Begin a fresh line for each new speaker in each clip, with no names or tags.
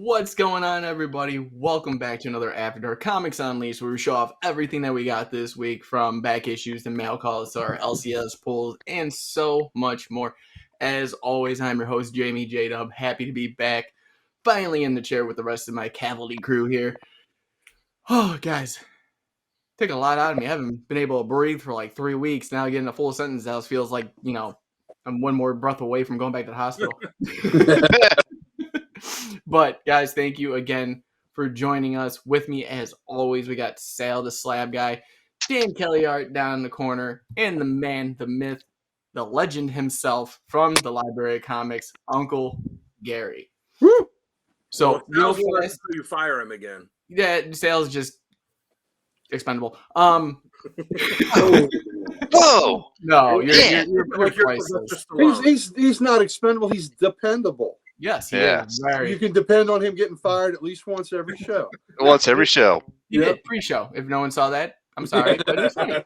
What's going on, everybody? Welcome back to another After Dark Comics Unleashed, where we show off everything that we got this week, from back issues to mail calls to our LCS pulls and so much more. As always, I'm your host, Jamie J-Dub. Happy to be back, finally in the chair with the rest of my cavalry crew here. Oh, guys, take a lot out of me. I haven't been able to breathe for like 3 weeks. Now getting a full sentence out feels like, I'm one more breath away from going back to the hospital. But guys, thank you again for joining us. With me, as always, we got Sal the Slab Guy, Dan Kelly Art down in the corner, and the man, the myth, the legend himself from the Library of Comics, Uncle Gary.
Woo!
So
real fast, you fire him again.
Yeah, Sal's just expendable.
Whoa!
No,
Yeah.
you're priceless.
He's not expendable. He's dependable.
Yes, he
Yeah.
is. Very.
You can depend on him getting fired at least once every show.
Once every show.
He did pre-show. If no one saw that, I'm sorry, but it's funny.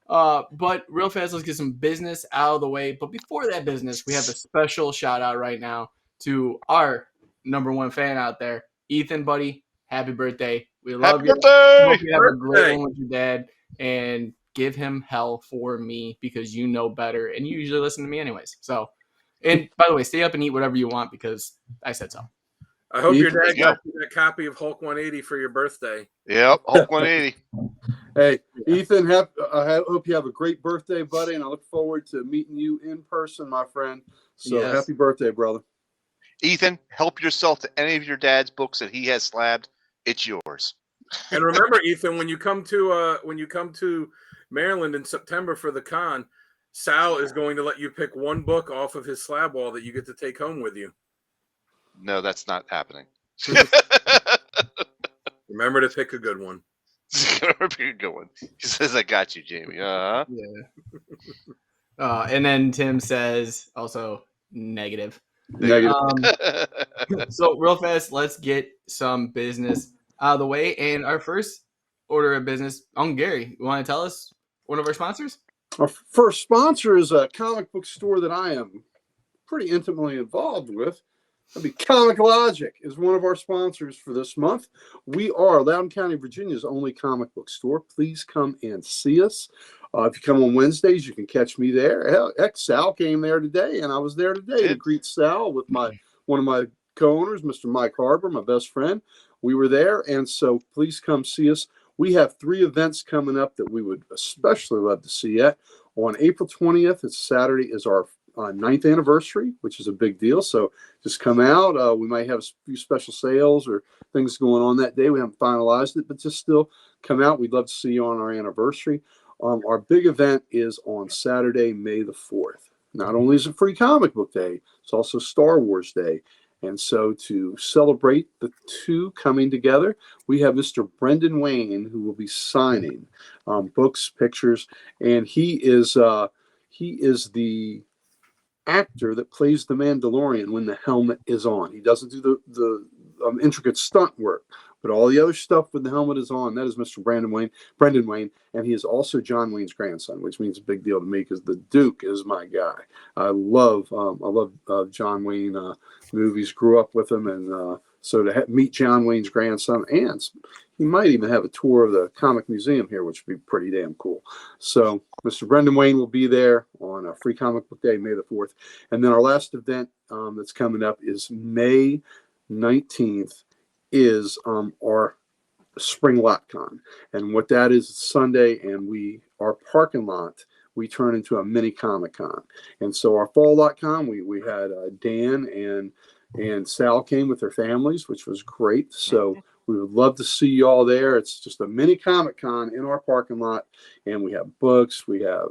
But real fast, let's get some business out of the way. But before that business, we have a special shout out right now to our number one fan out there, Ethan, buddy. Happy birthday. We love you. Hope you have a great one with your dad, and give him hell for me because you know better and you usually listen to me anyways. So, and by the way, stay up and eat whatever you want because I said so.
I hope your dad got you that copy of Hulk 180 for your birthday.
Yep, Hulk 180.
Hey, Ethan, I hope you have a great birthday, buddy, and I look forward to meeting you in person, my friend. So Happy birthday, brother.
Ethan, help yourself to any of your dad's books that he has slabbed. It's yours.
And remember, Ethan, when you come to Maryland in September for the con, Sal is going to let you pick one book off of his slab wall that you get to take home with you.
No, that's not happening.
Remember to pick a good one.
Pick a good one. He says, "I got you, Jamie."
Yeah. And then Tim says also negative. So real fast, let's get some business out of the way. And our first order of business, Gary, you want to tell us one of our sponsors?
Our first sponsor is a comic book store that I am pretty intimately involved with. That'd be Comic Logic is one of our sponsors for this month. We are Loudoun County, Virginia's only comic book store. Please come and see us. If you come on Wednesdays, you can catch me there. Heck, Sal came there today, and I was there today to greet Sal with one of my co-owners, Mr. Mike Harbour, my best friend. We were there, and so please come see us. We have 3 events coming up that we would especially love to see at. On April 20th, it's Saturday, is our 9th anniversary, which is a big deal. So just come out. We might have a few special sales or things going on that day. We haven't finalized it, but just still come out. We'd love to see you on our anniversary. Our big event is on Saturday, May the 4th. Not only is it Free Comic Book Day, it's also Star Wars Day. And so to celebrate the two coming together, we have Mr. Brendan Wayne, who will be signing books, pictures, and he is the actor that plays the Mandalorian when the helmet is on. He doesn't do the intricate stunt work, but all the other stuff when the helmet is on, that is Mr. Brendan Wayne, and he is also John Wayne's grandson, which means a big deal to me because the Duke is my guy. I love John Wayne movies, grew up with him, and so to meet John Wayne's grandson, and he might even have a tour of the comic museum here, which would be pretty damn cool. So Mr. Brendan Wayne will be there on a Free Comic Book Day, May the 4th. And then our last event that's coming up is May 19th is our Spring LotCon. And what that is, it's Sunday, and our parking lot, we turn into a mini Comic-Con. And so our fall LotCon, we had Dan and Sal came with their families, which was great. So we would love to see you all there. It's just a mini Comic-Con in our parking lot, and we have books, we have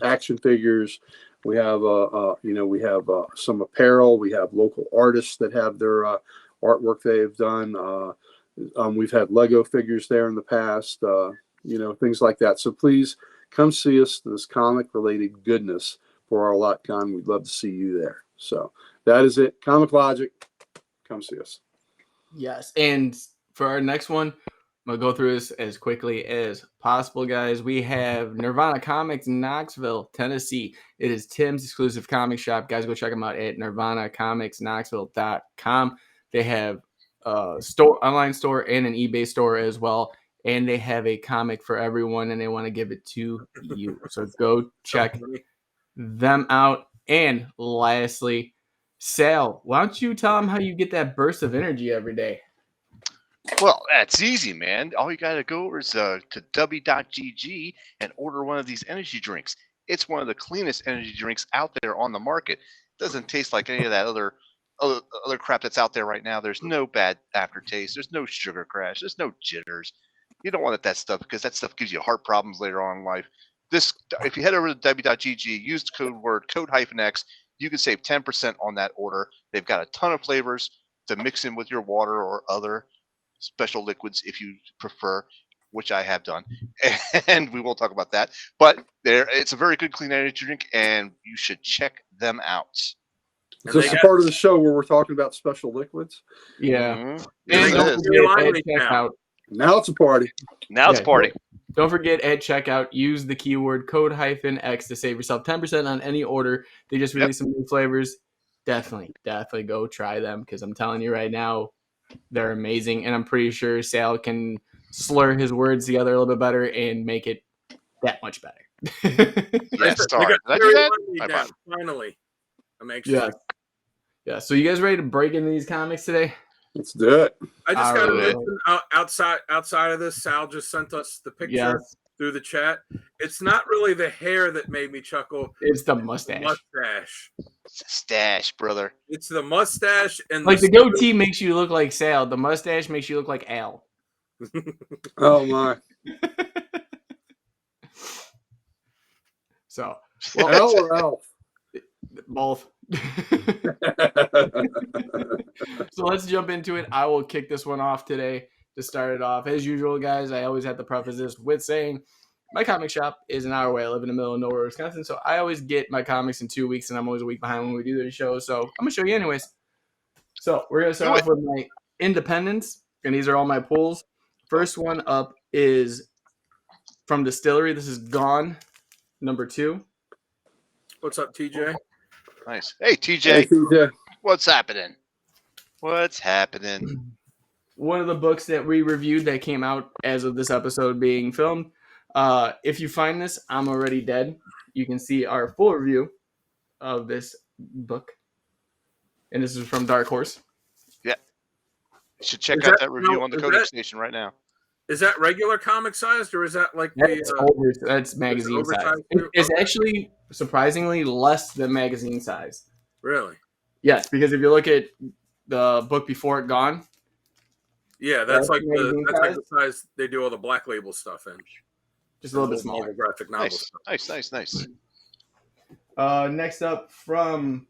action figures, we have some apparel, we have local artists that have their artwork they've done. We've had Lego figures there in the past, things like that. So please come see us, this comic-related goodness for our LotCon. We'd love to see you there. So that is it. Comic Logic, come see us.
Yes, and for our next one, I'm going to go through this as quickly as possible, guys. We have Nirvana Comics, Knoxville, Tennessee. It is Tim's exclusive comic shop. Guys, go check them out at nirvanacomicsknoxville.com. They have online store and an eBay store as well. And they have a comic for everyone, and they want to give it to you. So go check them out. And lastly, Sal, why don't you tell them how you get that burst of energy every day?
Well, that's easy, man. All you got to go is to w.gg and order one of these energy drinks. It's one of the cleanest energy drinks out there on the market. It doesn't taste like any of that other crap that's out there right now. There's no bad aftertaste. There's no sugar crash. There's no jitters. You don't want that stuff because that stuff gives you heart problems later on in life. If you head over to w.gg, use the code word code-X, you can save 10% on that order. They've got a ton of flavors to mix in with your water or other special liquids if you prefer, which I have done, and we won't talk about that. But it's a very good clean energy drink, and you should check them out.
Is this the part of the show where we're talking about special liquids?
Yeah.
Mm-hmm.
And don't forget at checkout.
Now it's a party.
Now it's a party.
Don't forget at checkout, use the keyword code-X to save yourself 10% on any order. They just released some new flavors. Definitely go try them, because I'm telling you right now, they're amazing, and I'm pretty sure Sal can slur his words together a little bit better and make it that much better.
Yes, Star. Did I do that?
Finally, I'm anxious.
Yeah. So you guys ready to break into these comics today?
Let's do it.
I just got to mention outside of this, Sal just sent us the picture through the chat. It's not really the hair that made me chuckle.
It's the mustache.
It's a stash, brother.
It's the mustache and
the goatee makes you look like Sal. The mustache makes you look like Al.
Oh my!
So,
Al or Alf?
Both. So let's jump into it. I will kick this one off today to start it off. As usual, guys, I always have to preface this with saying my comic shop is an hour away. I live in the middle of nowhere, Wisconsin, so I always get my comics in 2 weeks, and I'm always a week behind when we do the show. So I'm going to show you anyways. So we're going to start off with my independents, and these are all my pulls. First one up is from Distillery. This is Gone, number 2.
What's up, TJ?
Nice. Hey, TJ.
Hey, TJ.
What's happening? What's happening?
One of the books that we reviewed that came out as of this episode being filmed. If you find this, I'm Already Dead. You can see our full review of this book. And this is from Dark Horse.
Yeah. You should check out that review on the CODEX station right now.
Is that regular comic sized, or is that like
that's magazine size? It's actually surprisingly less than magazine size.
Really?
Yes, because if you look at the book before it, Gone.
Yeah, that's like the size they do all the Black Label stuff in.
Just a little bit smaller.
Graphic novels.
Nice.
Next up from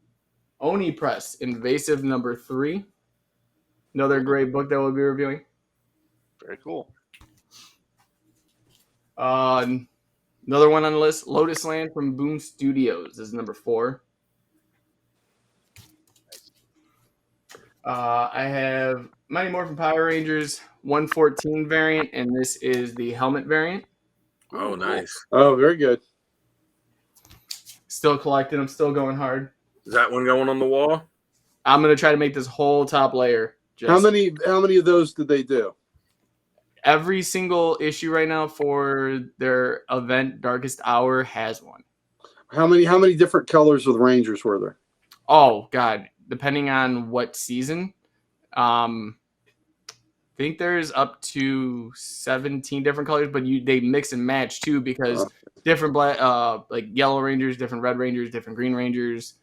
Oni Press, Invasive number 3. Another great book that we'll be reviewing.
Very cool.
Another one on the list, Lotus Land from Boom Studios. This is number 4. I have Mighty Morphin Power Rangers 114 variant, and this is the helmet variant.
Oh, nice.
Oh, very good.
Still collecting. I'm still going hard.
Is that one going on the wall?
I'm going to try to make this whole top layer.
How many of those did they do?
Every single issue right now for their event, Darkest Hour, has one.
How many different colors of the Rangers were there?
Oh, God. Depending on what season. I think there's up to 17 different colors, but they mix and match too, because different black, like Yellow Rangers, different Red Rangers, different Green Rangers,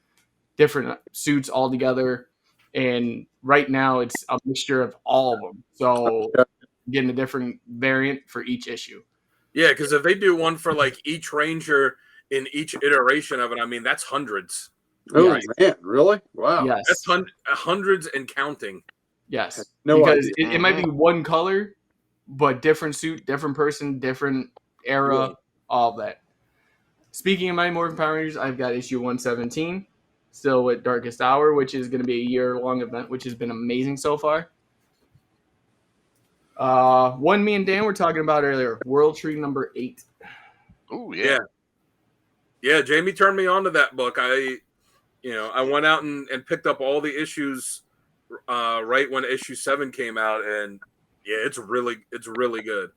different suits all together. And right now it's a mixture of all of them. So getting a different variant for each issue.
Yeah, because if they do one for like each Ranger in each iteration of it, I mean, that's hundreds.
Oh, man, really? Wow.
Yes.
That's hundreds and counting.
Yes.
No
because
idea.
it might be one color, but different suit, different person, different era, all of that. Speaking of Mighty Morphin Power Rangers, I've got issue 117, still with Darkest Hour, which is going to be a year-long event, which has been amazing so far. One me and Dan were talking about earlier, World Tree number 8.
Oh, yeah.
Yeah, Jamie turned me on to that book. I went out and picked up all the issues right when issue 7 came out, and yeah, it's really good.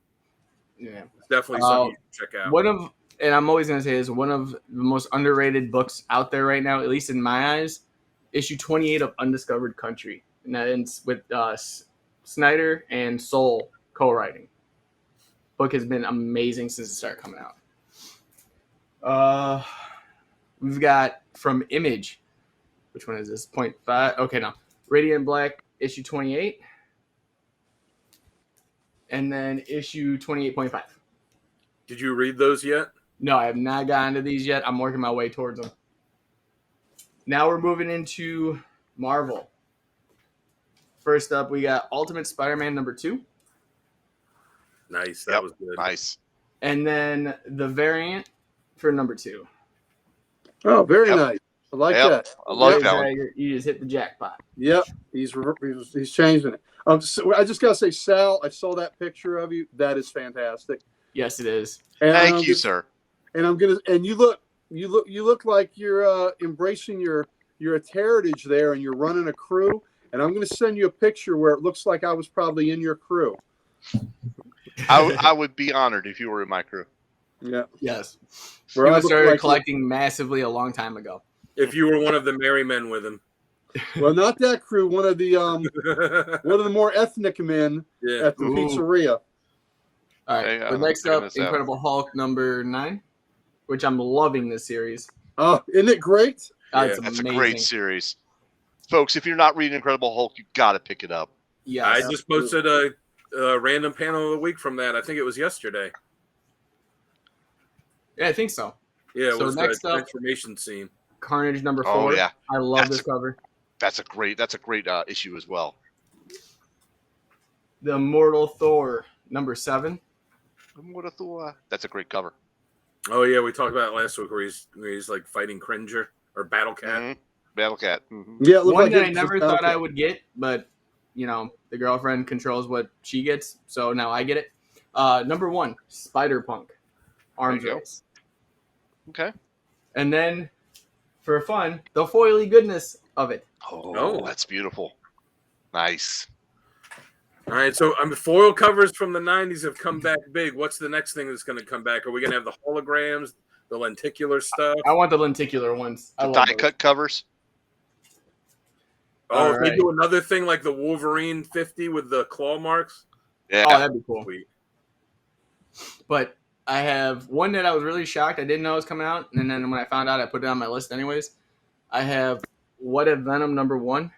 Yeah.
It's definitely something you should check out.
And I'm always gonna say is one of the most underrated books out there right now, at least in my eyes. Issue 28 of Undiscovered Country, and that's with Snyder and Soule co-writing. Book has been amazing since it started coming out. We've got from Image. Which one is this? 0.5. Okay, no. Radiant Black, issue 28. And then issue 28.5.
Did you read those yet?
No, I have not gotten to these yet. I'm working my way towards them. Now we're moving into Marvel. First up, we got Ultimate Spider-Man number 2.
Nice. That was good.
Nice.
And then the variant for number 2.
Oh, very nice. I like that.
I like that one.
You just hit the jackpot.
Yep, he's changing it. So I just gotta say, Sal, I saw that picture of you. That is fantastic.
Yes, it is.
And
Thank you, sir.
And you look like you're embracing your heritage there, and you're running a crew. And I'm gonna send you a picture where it looks like I was probably in your crew.
I would be honored if you were in my crew.
Yeah.
Yes.
Where I
He
look
started
like
collecting massively a long time ago.
If you were one of the merry men with him.
Well, not that crew. One of the more ethnic men at the pizzeria.
All right.
Hey,
but next up, Incredible Hulk number 9, which I'm loving this series.
Oh, isn't it great?
It's
That's
amazing.
a great series. Folks, if you're not reading Incredible Hulk, you got to pick it up.
Yeah,
I just posted a random panel of the week from that. I think it was yesterday.
Yeah, I think so.
Yeah, it
So
was
next
the
up-
transformation scene.
Carnage number 4.
Oh, yeah.
I love this cover.
That's a great issue as well.
The Immortal Thor number 7.
That's a great cover.
Oh yeah, we talked about it last week where he's like fighting Cringer or Battle Cat.
Mm-hmm. Battle Cat. Mm-hmm.
Yeah, it looked
One
like
that
it
I
was
never
just
thought I
out
would get, but the girlfriend controls what she gets, so now I get it. Number 1, Spider-Punk, arms
There you go.
race.
Okay.
And then, for fun, the foily goodness of it.
Oh, that's beautiful. Nice.
All right, so foil covers from the 90s have come back big. What's the next thing that's going to come back? Are we going to have the holograms, the lenticular stuff?
I want the lenticular ones. I
The
love
die
those.
cut covers.
Oh, if
Alright.
they do another thing like the Wolverine 50 with the claw marks?
Yeah.
Oh, that'd be cool.
Sweet.
But I have one that I was really shocked. I didn't know it was coming out, and then when I found out, I put it on my list anyways. I have What If Venom number 1.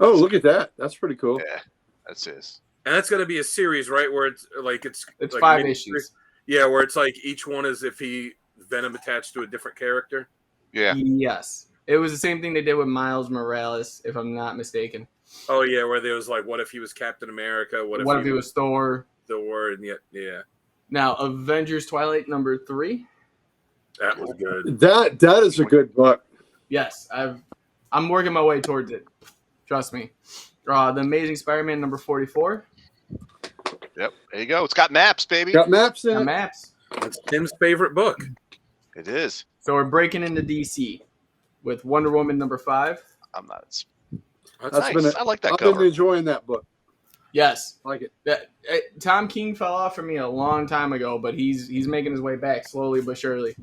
Oh, look at that. That's pretty cool.
Yeah. That's it.
And that's going to be a series, right? Where it's like
It's
like
5
mini-
issues.
Yeah, where it's like each one is if Venom attached to a different character.
Yeah.
Yes. It was the same thing they did with Miles Morales, if I'm not mistaken.
Oh yeah, where there was like, what if he was Captain America? What if
he was Thor?
Thor? And yeah,
Now, Avengers Twilight number 3.
that was good.
That is a good book.
Yes, I'm working my way towards it. Trust me. The Amazing Spider-Man number 44.
Yep. There you go. It's got maps, baby.
Got maps in
The
it.
maps.
That's Tim's favorite book.
It is.
So we're breaking into DC with Wonder Woman number 5.
I'm not.
That's
That's
Nice.
been
I like that
I've
cover.
been enjoying that book.
Yes.
I like it.
Tom King fell off for me a long time ago, but he's making his way back slowly but surely.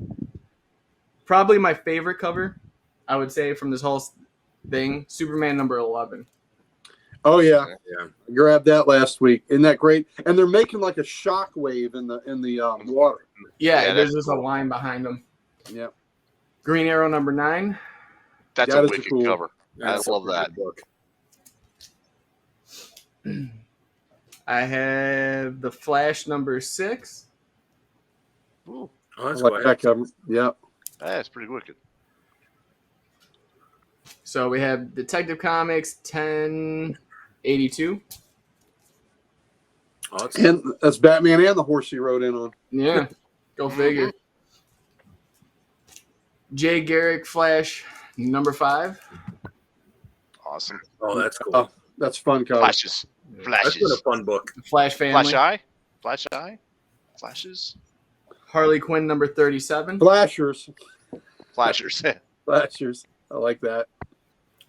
Probably my favorite cover, I would say, from this whole thing, Superman number 11.
Oh yeah.
Yeah.
I grabbed that last week. Isn't that great? And they're making like a shock wave in the water.
Yeah,
Yeah,
there's
that's
just a line behind him.
Yeah.
Green Arrow number 9.
That's
That
a
is
wicked
cool.
cover.
That's
I love
a
that.
good book.
I have the Flash number 6.
Ooh,
Oh,
I
that's
like
quite
that cover. Yeah.
that's pretty wicked.
So we have Detective Comics 1082.
Oh, that's
And that's Batman and the horse he rode in on.
Yeah, go figure. Jay Garrick Flash number 5.
Awesome.
oh, that's cool.
Oh, that's fun cover.
Flashes.
That's been a
Flashes.
fun book.
Flash Family.
Flash eye. Flash eye. Flashes.
Harley Quinn number 37.
Flashers.
Flashers.
Flashers. I like that.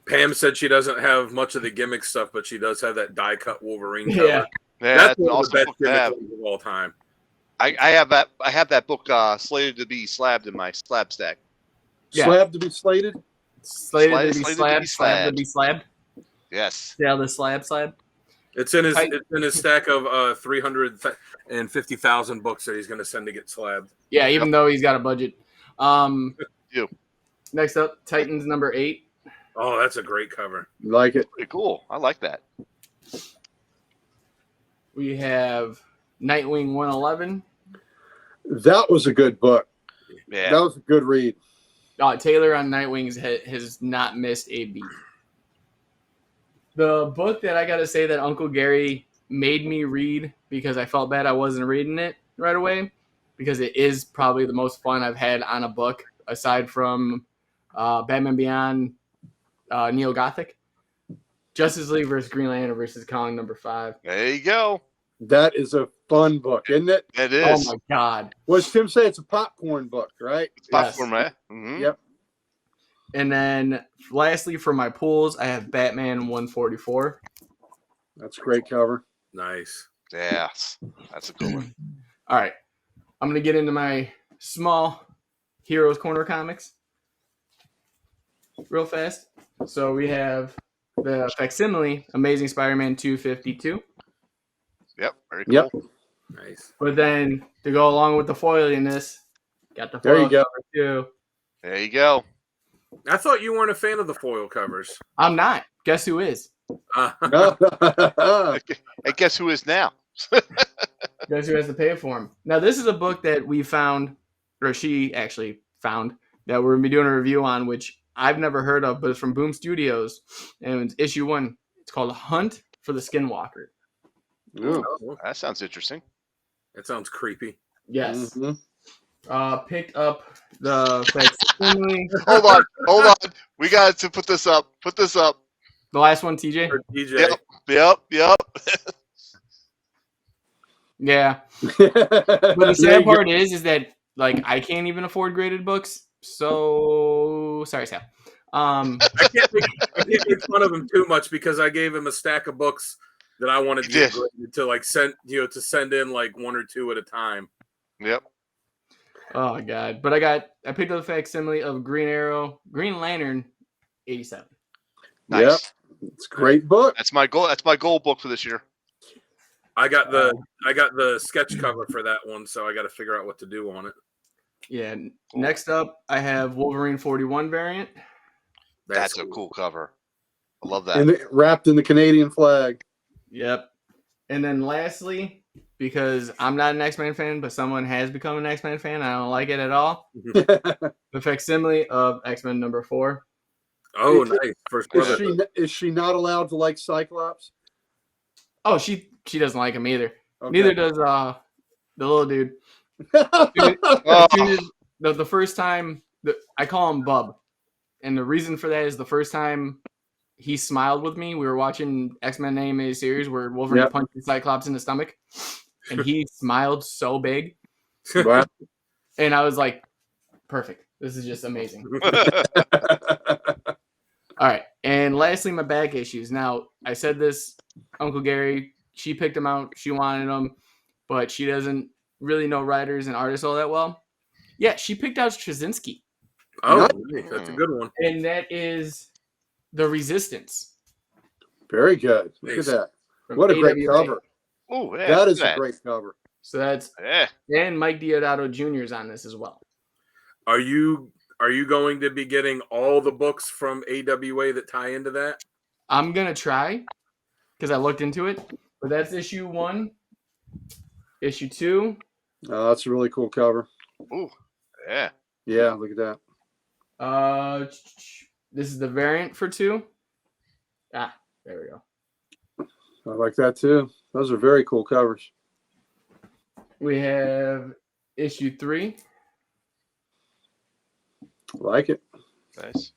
Pam said she doesn't have much of the gimmick stuff, but she does have that die cut Wolverine cover.
Yeah.
Yeah,
That's
that's an
one of
awesome
the best
book to
gimmick
have.
ones of all time.
I have that. I have that book slated to be slabbed in my slab stack.
Yeah.
Slab to be slated.
Slated to be
Slated to
slabbed.
be
Slabbed to
slabbed.
be slabbed.
Yes.
Yeah, the slab.
It's in his
Tight.
it's in his stack of 350,000 books that he's going to send to get slabbed.
Yeah, even though he's got a budget.
You.
Next up, Titans number 8.
Oh, that's a great cover.
Like it.
Pretty cool. I like that.
We have Nightwing 111.
That was a good book.
Yeah.
That was a good read.
Taylor on Nightwings has not missed a beat. The book that I got to say that Uncle Gary made me read because I felt bad I wasn't reading it right away, because it is probably the most fun I've had on a book aside from Batman Beyond Neo Gothic. Justice League versus Green Lantern versus Kong number 5.
There you go.
That is a fun book, isn't it?
It
Oh
is.
my God.
What does Tim say? It's a popcorn book, right?
It's popcorn, man. Mm-hmm.
Yep.
And then lastly for my pools, I have Batman 144.
That's a great cover.
Nice.
Yes. That's a good one.
All right. I'm going to get into my small Heroes Corner comics real fast. So we have the facsimile Amazing Spider-Man 252.
Yep. Very cool.
Yep.
Nice.
But then to go along with the foiliness, got the
There
foil
you go.
cover too.
There you go.
I thought you weren't a fan of the foil covers.
I'm not. Guess who is?
Hey, guess who is now?
Guess who has to pay for him? Now, this is a book that we found, or she actually found, that we're going to be doing a review on, which I've never heard of, but it's from Boom Studios. And it's issue 1. It's called Hunt for the Skinwalker.
Ooh.
That sounds interesting.
That sounds creepy.
Yes.
Mhm.
Picked up the facsimile.
Hold on. We got to put this up. Put this up.
The last one, TJ?
For DJ.
Yep.
Yeah. But the sad part is that like I can't even afford graded books. So sorry, Sal.
I can't make fun of him too much because I gave him a stack of books that I wanted
You did.
to send in like 1 or 2 at a time.
Yep.
Oh my God. But I picked up the facsimile of Green Lantern 87.
Nice.
Yep. It's a great book.
That's my goal. That's my goal book for this year.
I got the sketch cover for that one, so I got to figure out what to do on it.
Yeah. Next up, I have Wolverine 41 variant.
That's a cool cover. I love that.
And wrapped in the Canadian flag.
Yep. And then lastly, because I'm not an X-Men fan, but someone has become an X-Men fan, I don't like it at all. The facsimile of X-Men number 4.
Oh, nice. First brother.
Is she not allowed to like Cyclops?
Oh, she doesn't like him either.
Okay.
Neither does the little dude.
Oh.
The first time I call him Bub, and the reason for that is the first time he smiled with me. We were watching X-Men animated series where Wolverine punched Cyclops in the stomach, and he smiled so big,
Wow.
and I was like, "Perfect! This is just amazing." All right, and lastly, my back issues. Now, I said this, Uncle Gary. She picked them out. She wanted them, but she doesn't really know writers and artists all that well. Yeah, she picked out Straczynski.
Oh, nice. That's a good one.
And that is The Resistance.
Very good. Look at that. What a great
AWA.
cover.
Oh, yeah.
That is a great cover.
So that's
Yeah.
and Mike Diodato Jr. is on this as well.
Are you going to be getting all the books from AWA that tie into that?
I'm gonna try because I looked into it, but that's issue 1, issue 2.
Oh, that's a really cool cover.
Ooh, yeah.
Yeah, look at that.
This is the variant for 2. There we go.
I like that too. Those are very cool covers.
We have issue 3.
Like it.
Nice.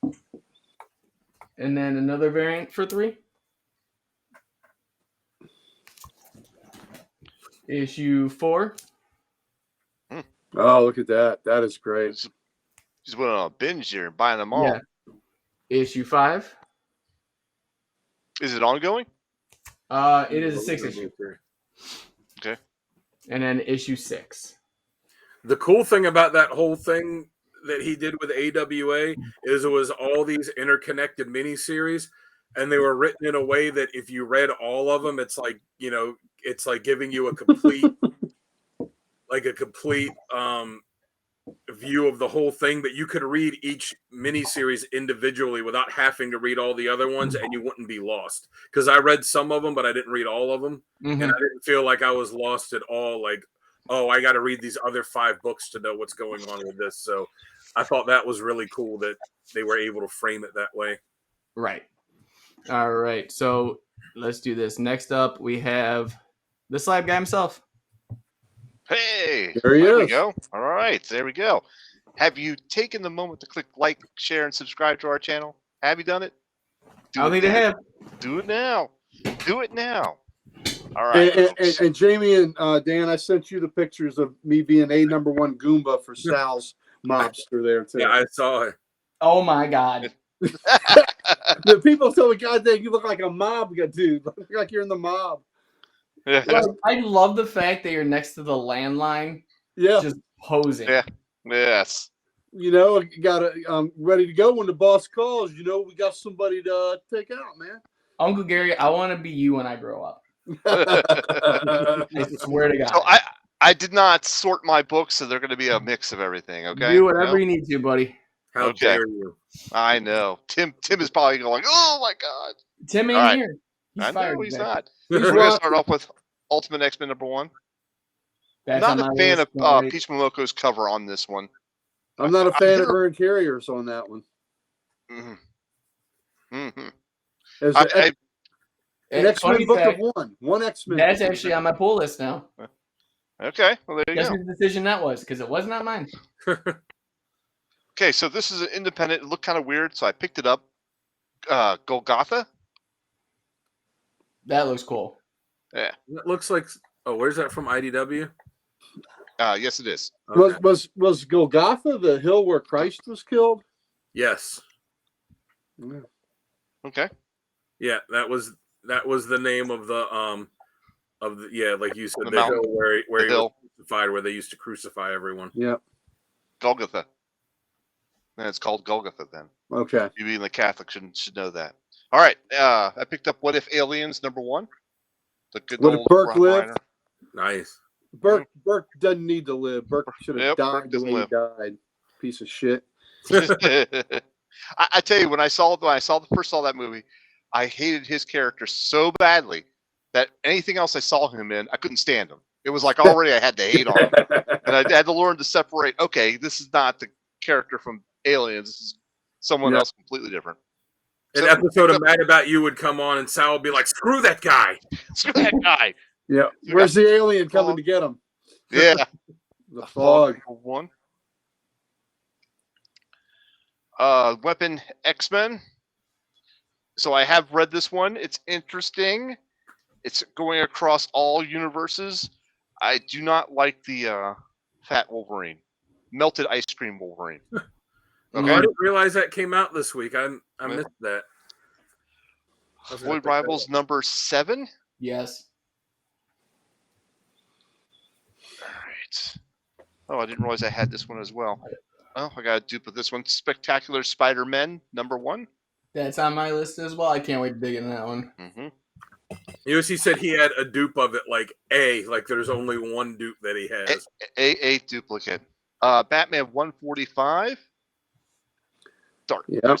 And then another variant for 3. Issue 4.
Oh, look at that. That is great.
Just went on a binge here, buying them all.
Yeah. Issue 5.
Is it ongoing?
It is a 6-issue.
Okay.
And then issue 6.
The cool thing about that whole thing that he did with AWA is it was all these interconnected miniseries, and they were written in a way that if you read all of them, it's like, you know, it's like giving you a complete, view of the whole thing. But you could read each miniseries individually without having to read all the other ones, and you wouldn't be lost. Because I read some of them, but I didn't read all of them, and I didn't feel like I was lost at all. Like, oh, I got to read these other 5 books to know what's going on with this. So I thought that was really cool that they were able to frame it that way.
Right. All right. So let's do this. Next up, we have the Slab Guy himself.
Hey,
There he
there we
is.
go. All right, there we go. Have you taken the moment to click like, share, and subscribe to our channel? Have you done it?
I don't think they have.
Do it now. Do it now. All right.
And Jamie and Dan, I sent you the pictures of me being a number 1 Goomba for Sal's mobster there too.
Yeah, I saw it.
Oh my God.
The people tell me, God dang, you look like a mob dude. Look like you're in the mob.
Yeah.
Like, I love the fact that you're next to the landline,
Yeah.
just posing.
Yeah. Yes.
You know, you got to ready to go when the boss calls. You know, we got somebody to take out, man.
Uncle Gary, I want to be you when I grow up.
So
I swear to God.
I did not sort my books, so they're going to be a mix of everything. Okay.
Do whatever you need to, buddy.
How
Okay.
dare you?
I know. Tim is probably going, oh my God.
Tim ain't
All right.
here. He's
I
fired
know he's
today.
not.
He's
We're going to
watching.
start off with Ultimate X-Men #1.
That's
Not
on
a
my
fan
list.
of Peach Momoko's cover on this one.
I'm not a fan of Urban Carriers on that one.
Mm-hmm. Mm-hmm.
As an X-Men book of one X-Men.
That's actually on my pull list now.
Okay, well there you
Guess
go.
whose decision that was, because it was not mine.
Okay, so this is an independent. It looked kind of weird, so I picked it up. Golgotha.
That looks cool.
Yeah.
It looks like. Oh, where's that from? IDW.
Yes, it is.
Okay.
Was Golgotha the hill where Christ was killed?
Yes.
Yeah.
Okay.
Yeah, that was the name of the like you said,
The
the
mountain.
hill where
The
he
hill.
was crucified, where they used to crucify everyone.
Yeah.
Golgotha. And it's called Golgotha then.
Okay.
You being the Catholic should know that. All right. I picked up What If Aliens #1. The good
What if
old
Burke lived?
frontliner.
Nice.
Burke doesn't need to live. Burke should have
Yep,
died
Burke
the
doesn't
way he died. Piece of shit.
I tell you, when I first saw that movie, I hated his character so badly that anything else I saw him in, I couldn't stand him. It was like already I had to hate on him, and I had to learn to separate. Okay, this is not the character from Aliens. This is someone else completely different.
An episode of Mad About You would come on, and Sal would be like, "Screw that guy."
Screw that guy.
Yeah. Where's the alien coming to get him?
Yeah.
The fog.
#1. Weapon X-Men. So I have read this one. It's interesting. It's going across all universes. I do not like the fat Wolverine. Melted ice cream Wolverine.
Okay. I didn't realize that came out this week. I missed that.
Void Rivals #7.
Yes.
All right. Oh, I didn't realize I had this one as well. Oh, I got a dupe of this one. Spectacular Spider-Man #1.
That's on my list as well. I can't wait to dig into that one.
Mm-hmm.
He said he had a dupe of it, like there's only one dupe that he has.
A duplicate. Batman 145. Dark.
Yep.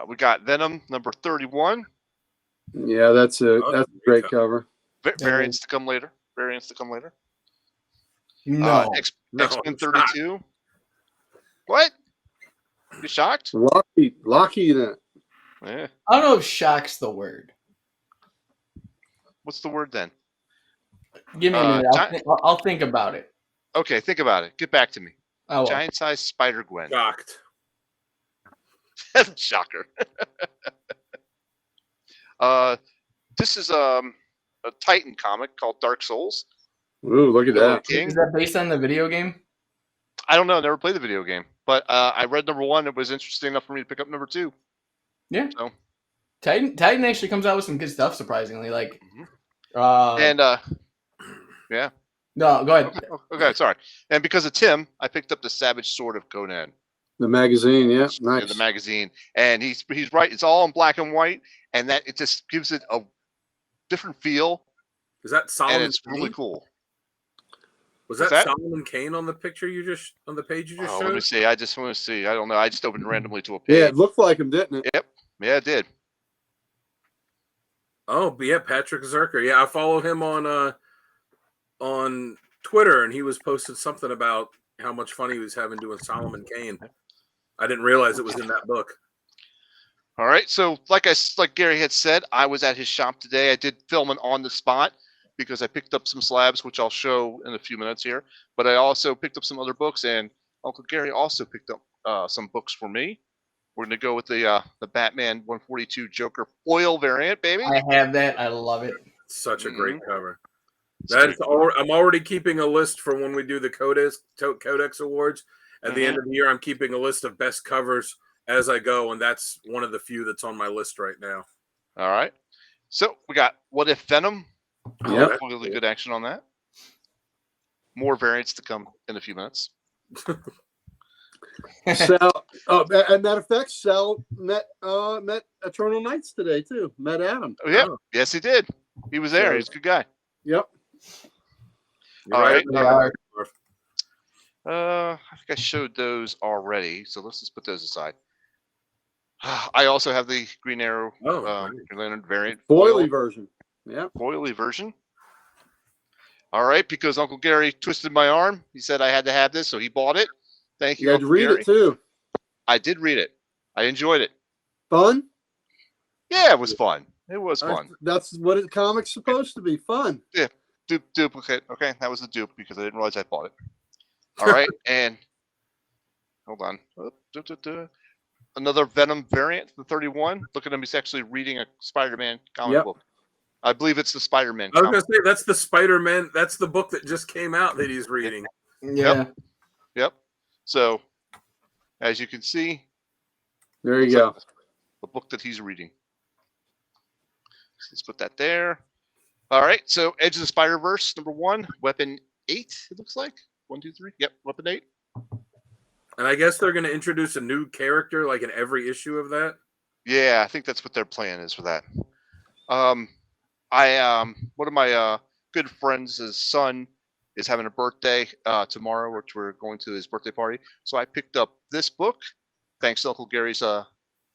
We got Venom #31.
Yeah, that's a great cover.
Variants to come later.
No.
X-Men 32. What? You shocked?
Lockheed in it.
Yeah.
I don't know if shock's the word.
What's the word then?
Give me a minute. I'll think about it.
Okay, think about it. Get back to me.
Oh, well.
Giant size Spider-Gwen.
Shocked.
That's a shocker. This is a Titan comic called Dark Souls.
Ooh, look at that.
King.
Is that based on the video game?
I don't know. Never played the video game, but I read #1. It was interesting enough for me to pick up #2.
Yeah.
So
Titan actually comes out with some good stuff, surprisingly. Like,
and yeah.
no, go ahead.
Okay, sorry. And because of Tim, I picked up the Savage Sword of Conan.
The magazine, yeah, nice.
The magazine, and he's right. It's all in black and white, and that it just gives it a different feel.
Is that Solomon?
And it's really cool.
Was that Solomon Kane on the picture you just on the page you just showed?
Let me see. I just want to see. I don't know. I just opened randomly to a page.
Yeah, it looked like him, didn't it?
Yep. Yeah, it did.
Oh, yeah, Patrick Zerker. Yeah, I follow him on Twitter, and he was posting something about how much fun he was having doing Solomon Kane. I didn't realize it was in that book.
All right. So, like Gary had said, I was at his shop today. I did film it on the spot because I picked up some slabs, which I'll show in a few minutes here. But I also picked up some other books, and Uncle Gary also picked up some books for me. We're going to go with the Batman 142 Joker foil variant, baby.
I have that. I love it.
Such a great cover. I'm already keeping a list for when we do the CODEX Awards. At the end of the year, I'm keeping a list of best covers as I go, and that's one of the few that's on my list right now.
All right. So we got What If Venom.
Yeah.
Really good action on that. More variants to come in a few minutes.
Sal, and matter of fact, Sal met Eternal Knights today too. Met Adam.
Oh, yeah. Yes, he did. He was there. He's a good guy.
Yep.
All right.
Yeah.
I think I showed those already, so let's just put those aside. I also have the Green Arrow Green Lantern variant.
Foily version. Yeah.
Foily version. All right, because Uncle Gary twisted my arm. He said I had to have this, so he bought it. Thank you.
You had to read it too.
I did read it. I enjoyed it.
Fun?
Yeah, it was fun. It was fun.
That's what a comic's supposed to be. Fun.
Yeah. Duplicate. Okay, that was the dupe because I didn't realize I bought it. All right, and hold on. Another Venom variant, the 31. Look at him. He's actually reading a Spider-Man comic book. I believe it's the Spider-Man.
I was going to say, that's the Spider-Man. That's the book that just came out that he's reading.
Yeah.
Yep. So, as you can see,
there you go.
The book that he's reading. So let's put that there. All right. So, Edge of the Spider-Verse, #1, Weapon 8, it looks like. 1, 2, 3. Yep, Weapon 8.
And I guess they're going to introduce a new character like in every issue of that.
Yeah, I think that's what their plan is for that. One of my good friends' son is having a birthday tomorrow, which we're going to his birthday party. So I picked up this book, thanks to Uncle Gary's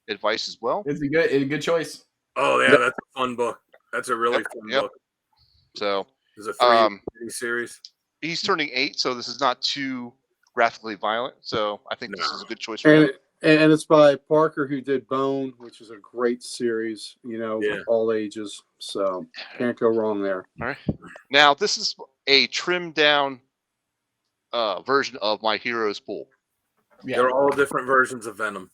advice as well.
It's a good choice.
Oh yeah, that's a fun book. That's a really fun book.
So
it's a 3 series.
He's turning 8, so this is not too graphically violent. So I think this is a good choice for him.
And it's by Parker, who did Bone, which is a great series, for all ages. So can't go wrong there.
All right. Now, this is a trimmed down version of my Heroes Pool.
Yeah. They're all different versions of Venom.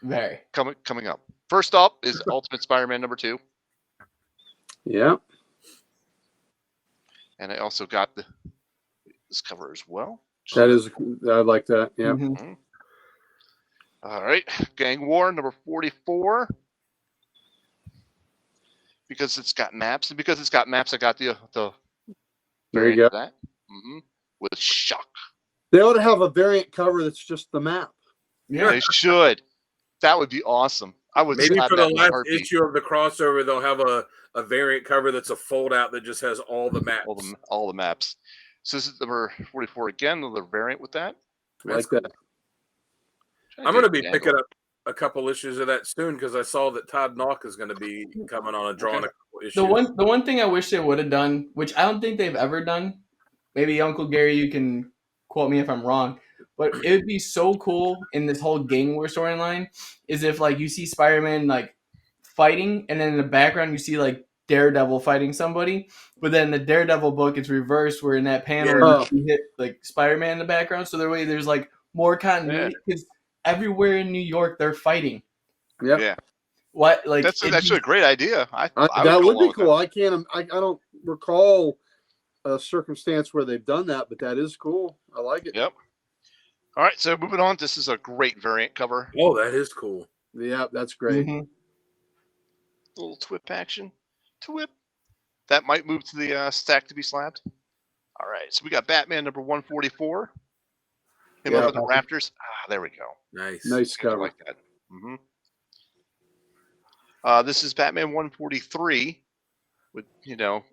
Very.
Coming up. First up is Ultimate Spider-Man #2.
Yeah.
And I also got this cover as well.
I like that. Yeah.
Mm-hmm. All right, Gang War #44. Because it's got maps, and because it's got maps, I got the
there you go.
That with Shock.
They ought to have a variant cover that's just the map.
Yeah, they should. That would be awesome. I would
maybe for the last issue of the crossover, they'll have a variant cover that's a fold out that just has all the maps.
All the maps. So this is #44 again. Another variant with that.
Like that.
I'm going to be picking up a couple issues of that soon because I saw that Todd Nauck is going to be coming on and drawing a couple issues.
The one thing I wish they would have done, which I don't think they've ever done, maybe Uncle Gary, you can quote me if I'm wrong, but it would be so cool in this whole gang war storyline is if like you see Spider-Man like fighting and then in the background you see like Daredevil fighting somebody, but then the Daredevil book it's reversed where in that panel you hit like Spider-Man in the background, so there's like more continuity because everywhere in New York they're fighting.
Yep.
Yeah.
What like
that's actually a great idea.
That would be cool. I don't recall a circumstance where they've done that, but that is cool. I like it.
Yep. All right, so moving on. This is a great variant cover.
Oh, that is cool.
Yeah, that's great.
Mm-hmm.
Little twip action. Twip. That might move to the stack to be slabbed. All right, so we got Batman number 144. Him
Yeah.
up in the Raptors. There we go.
Nice.
Nice
I
cover.
like that. This is Batman 143. With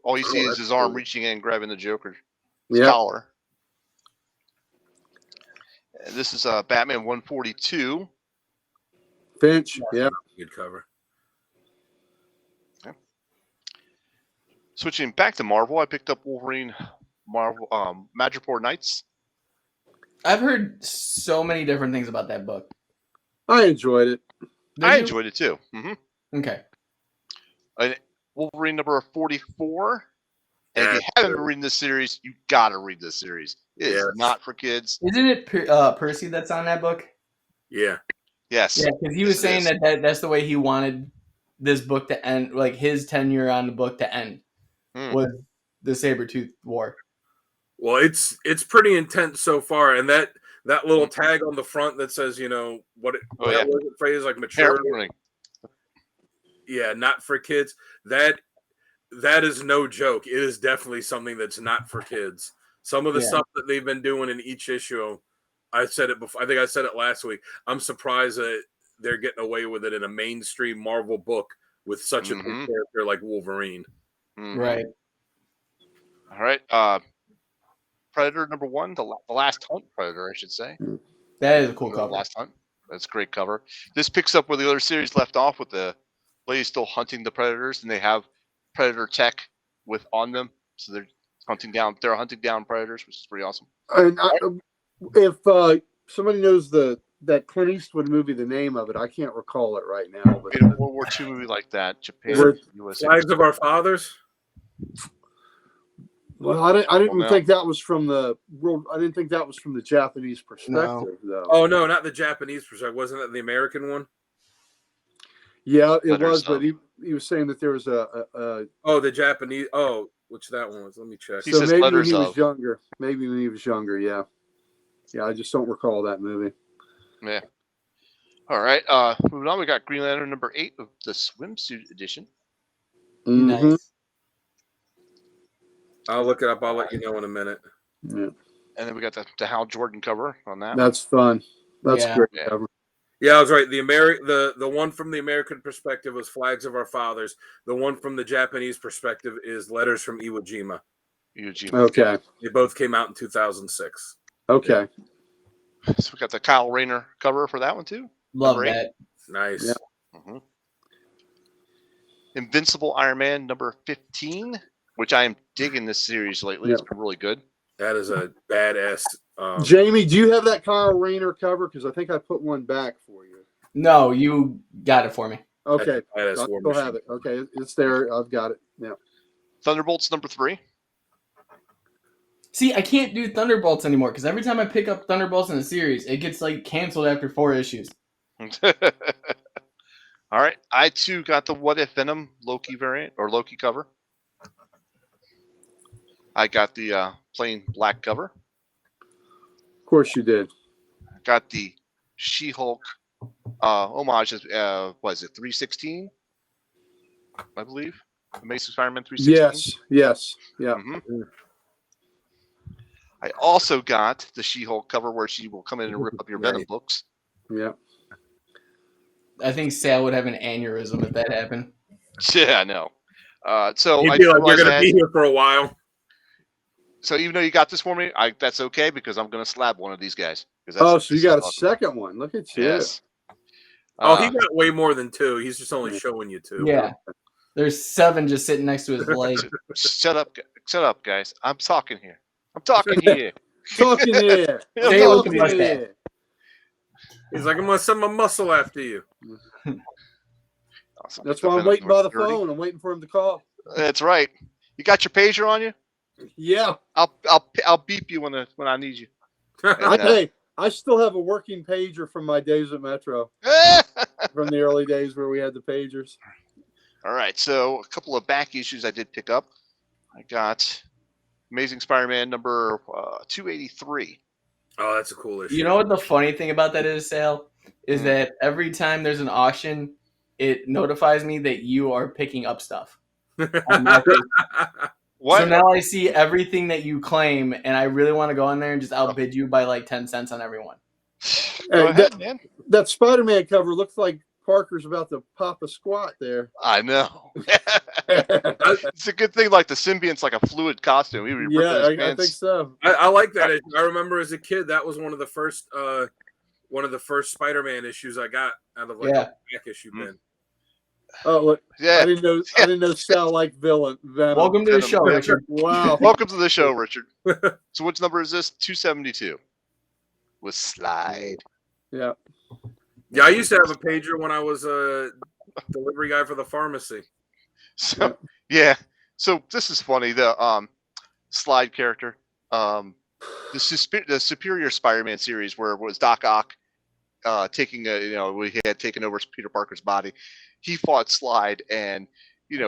all you see is his arm reaching in and grabbing the Joker's collar. And this is Batman 142.
Finch. Yeah.
Good cover.
Okay. Switching back to Marvel, I picked up Wolverine Marvel Madripoor Knights.
I've heard so many different things about that book.
I enjoyed it.
I enjoyed it too.
Okay.
Wolverine number 44. And if you haven't been reading this series, you gotta read this series. It is not for kids.
Isn't it Percy that's on that book?
Yeah.
Yes.
Yeah, because he was saying that's the way he wanted this book to end, like his tenure on the book to end, was the Sabretooth War.
Well, it's pretty intense so far, and that little tag on the front that says, what was it phrase like mature. Yeah, not for kids. That is no joke. It is definitely something that's not for kids. Some of the stuff that they've been doing in each issue, I said it before. I think I said it last week. I'm surprised that they're getting away with it in a mainstream Marvel book with such a big character like Wolverine.
Right.
All right. Predator number 1, the Last Hunt Predator, I should say.
That is a cool cover.
Last Hunt. That's a great cover. This picks up where the other series left off with the lady still hunting the predators, and they have Predator tech on them, so they're hunting down predators, which is pretty awesome.
And if somebody knows that Clint Eastwood movie, the name of it, I can't recall it right now. But
in a World War II movie like that, Japan, USA.
Flags of Our Fathers.
Well, I didn't think that was from the world. I didn't think that was from the Japanese perspective, though.
Oh no, not the Japanese perspective. Wasn't that the American one?
Yeah, it was, but he was saying that there was a
the Japanese. Oh, which that one was? Let me check.
So maybe when he was younger. Maybe when he was younger, yeah. I just don't recall that movie.
Yeah. All right. Moving on, we got Green Lantern number 8 of the swimsuit edition.
Nice.
I'll look it up. I'll let you know in a minute.
Yeah.
And then we got the Hal Jordan cover on that.
That's fun. That's great cover.
Yeah, I was right. The one from the American perspective was Flags of Our Fathers. The one from the Japanese perspective is Letters from Iwo Jima.
Okay.
They both came out in 2006.
Okay.
So we got the Kyle Rayner cover for that one too.
Love that.
Nice.
Yeah.
Invincible Iron Man number 15, which I am digging this series lately. It's been really good.
That is a badass.
Jamie, do you have that Kyle Rayner cover? Because I think I put one back for you.
No, you got it for me.
Okay. I still have it. Okay, it's there. I've got it. Yeah.
Thunderbolts number 3.
See, I can't do Thunderbolts anymore because every time I pick up Thunderbolts in a series, it gets canceled after 4 issues.
All right. I too got the What If Venom Loki variant or Loki cover. I got the plain black cover.
Of course you did.
Got the She-Hulk homage. Was it 316? I believe. Amazing Spider-Man 316.
Yes. Yeah.
I also got the She-Hulk cover where she will come in and rip up your Venom books.
Yeah.
I think Sal would have an aneurysm if that happened.
Yeah, I know. So
you'd be like, you're going to be here for a while.
So even though you got this for me, that's okay because I'm going to slab one of these guys.
So you got a second one. Look at you.
Yes.
He got way more than 2. He's just only showing you 2.
Yeah. There's 7 just sitting next to his leg.
Shut up, guys. I'm talking here. Talking here.
He's like, I'm going to send my muscle after you.
Awesome.
That's why I'm waiting by the phone. I'm waiting for him to call.
That's right. You got your pager on you?
Yeah.
I'll beep you when I need you.
Hey, I still have a working pager from my days at Metro. From the early days where we had the pagers.
All right. So a couple of back issues I did pick up. I got Amazing Spider-Man number 283.
Oh, that's a cool issue.
You know what the funny thing about that is, Sal? is that every time there's an auction, it notifies me that you are picking up stuff on my Facebook.
What?
So now I see everything that you claim, and I really want to go in there and just outbid you by like 10 cents on everyone.
Go ahead, man.
That Spider-Man cover looks like Parker's about to pop a squat there.
I know. It's a good thing, like the symbiote's like a fluid costume.
I think so.
I like that issue. I remember as a kid that was one of the first Spider-Man issues I got out of like a back issue bin.
Oh, look,
yeah.
I didn't know Sal liked Venom.
Welcome to the show, Richard.
Wow.
Welcome to the show, Richard. So which number is this? 272 with Slide.
Yeah.
Yeah, I used to have a pager when I was a delivery guy for the pharmacy.
So yeah. So this is funny. The Slide character, the Superior Spider-Man series, where it was Doc Ock taking he had taken over Peter Parker's body. He fought Slide, and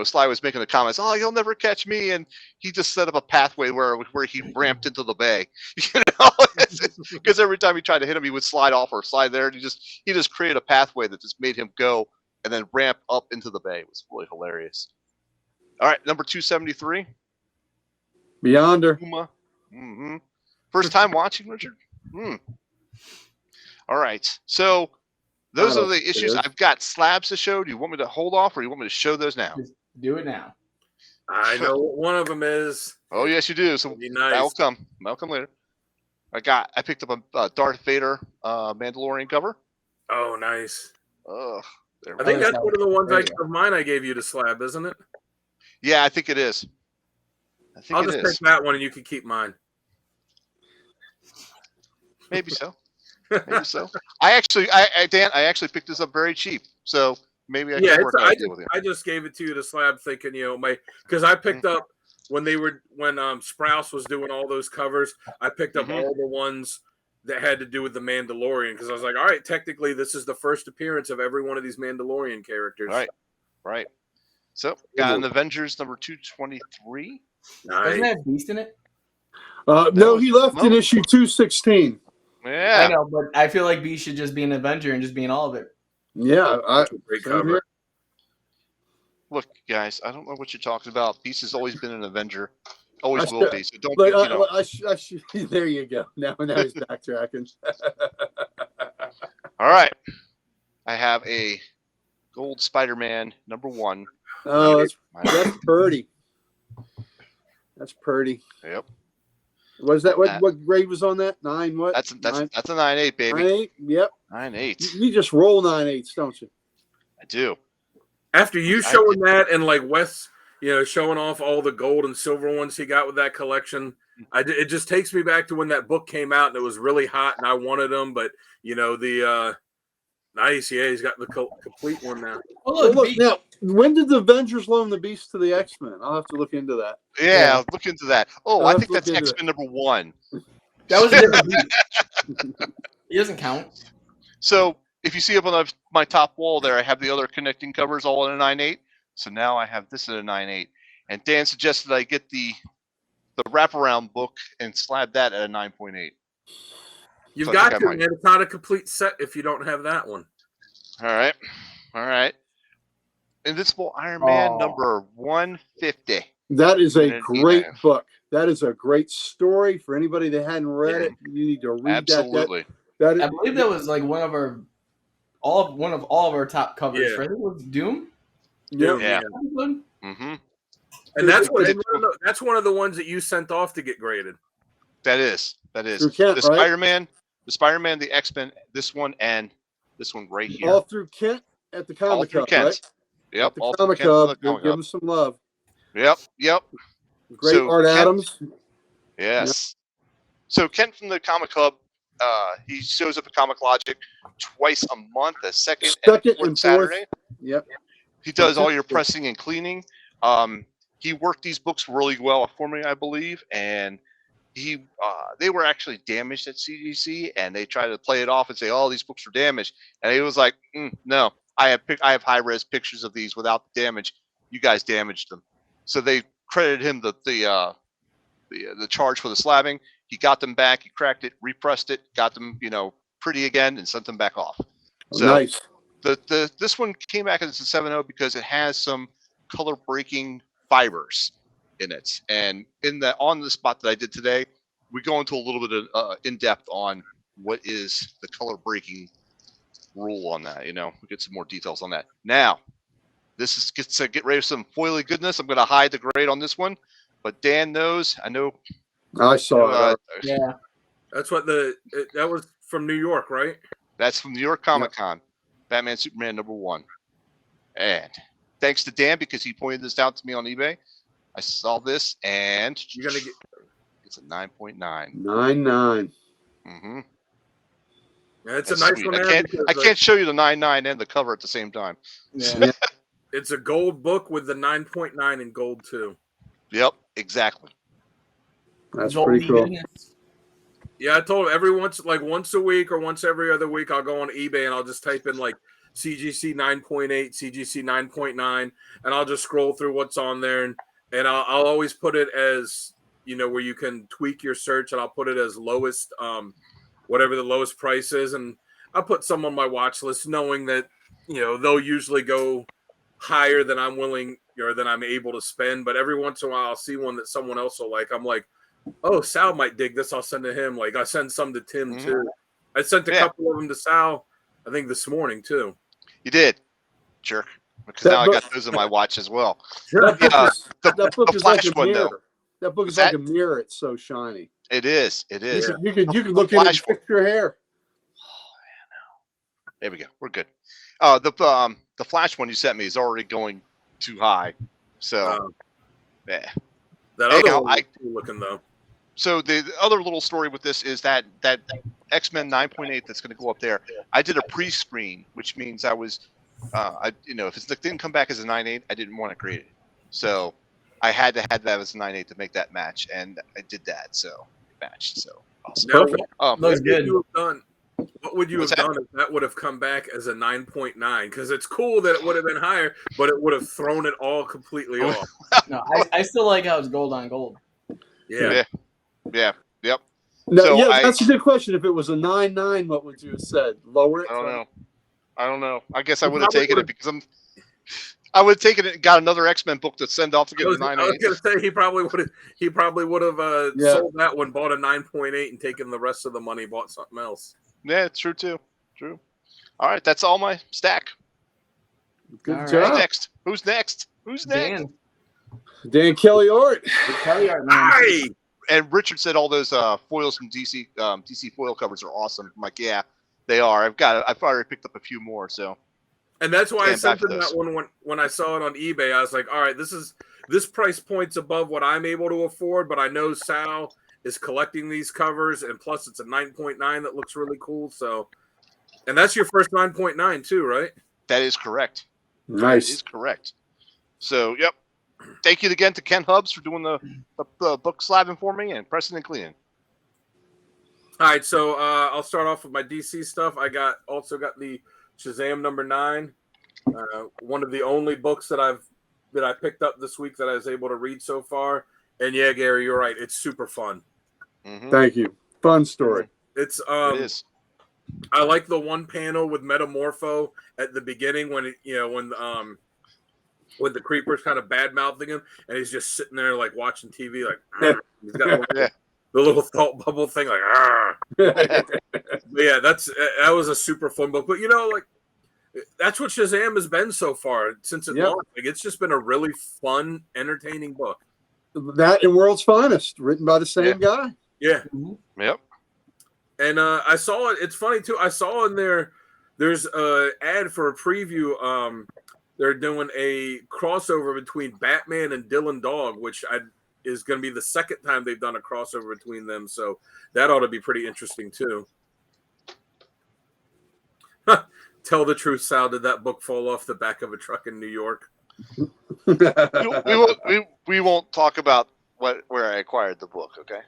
Slide was making the comments, "Oh, you'll never catch me," and he just set up a pathway where he ramped into the bay. Because every time he tried to hit him, he would slide off or slide there, and he just created a pathway that just made him go and then ramp up into the bay. It was really hilarious. All right, number 273.
Beyonder.
Mm-hmm. First time watching, Richard? All right. So those are the issues. I've got slabs to show. Do you want me to hold off, or do you want me to show those now?
Just do it now.
I know what one of them is.
Oh, yes, you do. So
nice.
That'll come later. I picked up a Darth Vader Mandalorian cover.
Oh, nice.
I
think that's one of the ones of mine I gave you to slab, isn't it?
Yeah, I think it is.
I'll just pick that one, and you can keep mine.
Maybe so. Maybe so. Dan, I actually picked this up very cheap, so maybe I can work out a deal with you.
I just gave it to you to slab, thinking because I picked up when Sprouse was doing all those covers. I picked up all the ones that had to do with the Mandalorian, because I was like, all right, technically this is the first appearance of every one of these Mandalorian characters.
Right. So got an Avengers number 223.
Nice. Doesn't it have Beast in it?
No, he left in issue 216.
Yeah,
I know, but I feel like Beast should just be an Avenger and just be in all of it.
Yeah,
great cover.
Look, guys, I don't know what you're talking about. Beast has always been an Avenger, always will be. So don't.
There you go. Now he's backtracking.
All right, I have a gold Spider-Man number 1.
Oh, that's pretty. That's pretty.
Yep.
Was that what grade was on that? 9 what?
That's a 9.8, baby.
9.8. Yep.
9.8.
You just roll 9.8s, don't you?
I do.
After you showing that, and like Wes, showing off all the gold and silver ones he got with that collection, it just takes me back to when that book came out and it was really hot and I wanted them, but nice, yeah, he's got the complete one now.
Oh, look, now, when did the Avengers loan the Beast to the X-Men? I'll have to look into that.
Yeah, I'll look into that. Oh, I think that's X-Men number 1.
That was different. He doesn't count.
So if you see up on my top wall there, I have the other connecting covers all in a 9.8. So now I have this at a 9.8. And Dan suggested I get the wraparound book and slab that at a 9.8.
You've got to, man. It's not a complete set if you don't have that one.
All right. Invincible Iron Man number 150.
That is a great book. That is a great story for anybody that hadn't read it. You need to read
Absolutely.
that.
I believe that was like one of all of our top covers. Yeah. Right? It was Doom.
Yeah.
Mm-hmm. And that's one of the ones that you sent off to get graded.
That is.
Kent,
the Spider-Man, the X-Men, this one and this one right here.
All through Kent at the Comic Hub, right?
Yep.
The Comic Hub. Give him some love.
Yep.
Great Art Adams.
Yes. So Kent from the Comic Hub, he shows up at Comic Logic twice a month, a second and fourth Saturday.
Yep.
He does all your pressing and cleaning. He worked these books really well for me, I believe, and they were actually damaged at CGC, and they tried to play it off and say, "Oh, these books are damaged," and he was like, "No, I have high-res pictures of these without the damage. You guys damaged them." So they credited him the charge for the slabbing. He got them back. He cracked it, repressed it, got them pretty again, and sent them back off. So
Nice.
this one came back as a 7.0 because it has some color breaking fibers in it. And on the spot that I did today, we go into a little bit of in depth on what is the color breaking rule on that. We get some more details on that. Now, this is get ready for some foily goodness. I'm going to hide the grade on this one, but Dan knows. I know.
I saw it.
Yeah.
That's what that was from New York, right?
That's from New York Comic Con. Batman Superman #1. And thanks to Dan because he pointed this out to me on eBay. I saw this and
You're gonna get.
It's a 9.9.
9.9.
Mm-hmm.
Yeah, it's
That's
a nice
sweet.
one.
I can't show you the 9.9 and the cover at the same time.
Yeah.
It's a gold book with the 9.9 in gold too.
Yep, exactly.
That's pretty cool.
Goodness.
Yeah, I told him once a week or once every other week, I'll go on eBay and I'll just type in like CGC 9.8, CGC 9.9, and I'll just scroll through what's on there, and I'll always put it as where you can tweak your search, and I'll put it as lowest, whatever the lowest price is, and I'll put some on my watch list, knowing that they'll usually go higher than I'm willing or than I'm able to spend, but every once in a while I'll see one that someone else will like. I'm like, oh, Sal might dig this. I'll send to him. Like I send some to Tim too. I sent a couple of them to Sal, I think this morning too.
You did, jerk. Because now I got those on my watch as well.
That book is like a
one,
mirror.
though.
That book is like a mirror. It's so shiny.
It is. It is.
You could look at it and fix your hair.
There we go. We're good. The Flash one you sent me is already going too high. So yeah.
That other one cool looking though.
So the other little story with this is that X-Men 9.8 that's going to go up there. I did a pre-screen, which means I was, if it didn't come back as a 9.8, I didn't want to create it. So I had to have that as a 9.8 to make that match, and I did that. So it matched. So awesome.
Perfect.
What would you have done if that would have come back as a 9.9? Because it's cool that it would have been higher, but it would have thrown it all completely off.
No, I still like how it's gold on gold.
Yeah. Yep.
No,
So
that's a good question. If it was a 9.9, what would you have said? Lower it?
I don't know. I guess I would have taken it because I would have taken it and got another X-Men book to send off to get a 9.8.
I was going to say he probably would have sold that one, bought a 9.8, and taken the rest of the money, bought something else.
Yeah, it's true too. True. All right, that's all my stack.
Good job.
Who's next?
Dan Kelly-Art.
Kelly-Art, man.
And Richard said all those foils from DC foil covers are awesome. I'm like, yeah, they are. I've already picked up a few more. So,
and that's why I sent him that one when I saw it on eBay. I was like, all right, this price point's above what I'm able to afford, but I know Sal is collecting these covers, and plus it's a 9.9 that looks really cool. So, and that's your first 9.9 too, right?
That is correct.
Nice.
That is correct. So, yep. Thank you again to Ken Hubbs for doing the book slabbing for me and pressing and cleaning.
All right, so I'll start off with my DC stuff. I also got the Shazam #9, one of the only books that I picked up this week that I was able to read so far. And yeah, Gary, you're right. It's super fun.
Mm-hmm.
Thank you. Fun story.
It is. I like the one panel with Metamorpho at the beginning when the creeper's kind of bad mouthing him, and he's just sitting there like watching TV, like he's got the little thought bubble thing, like. Yeah, that was a super fun book. But that's what Shazam has been so far since it launched. Like, it's just been a really fun, entertaining book.
That and World's Finest, written by the same guy.
Yeah.
Mm-hmm. Yep.
And I saw it. It's funny too. I saw in there's an ad for a preview. They're doing a crossover between Batman and Dylan Dog, which is going to be the second time they've done a crossover between them. So that ought to be pretty interesting too. Tell the truth, Sal. Did that book fall off the back of a truck in New York?
we won't talk about where I acquired the book, okay?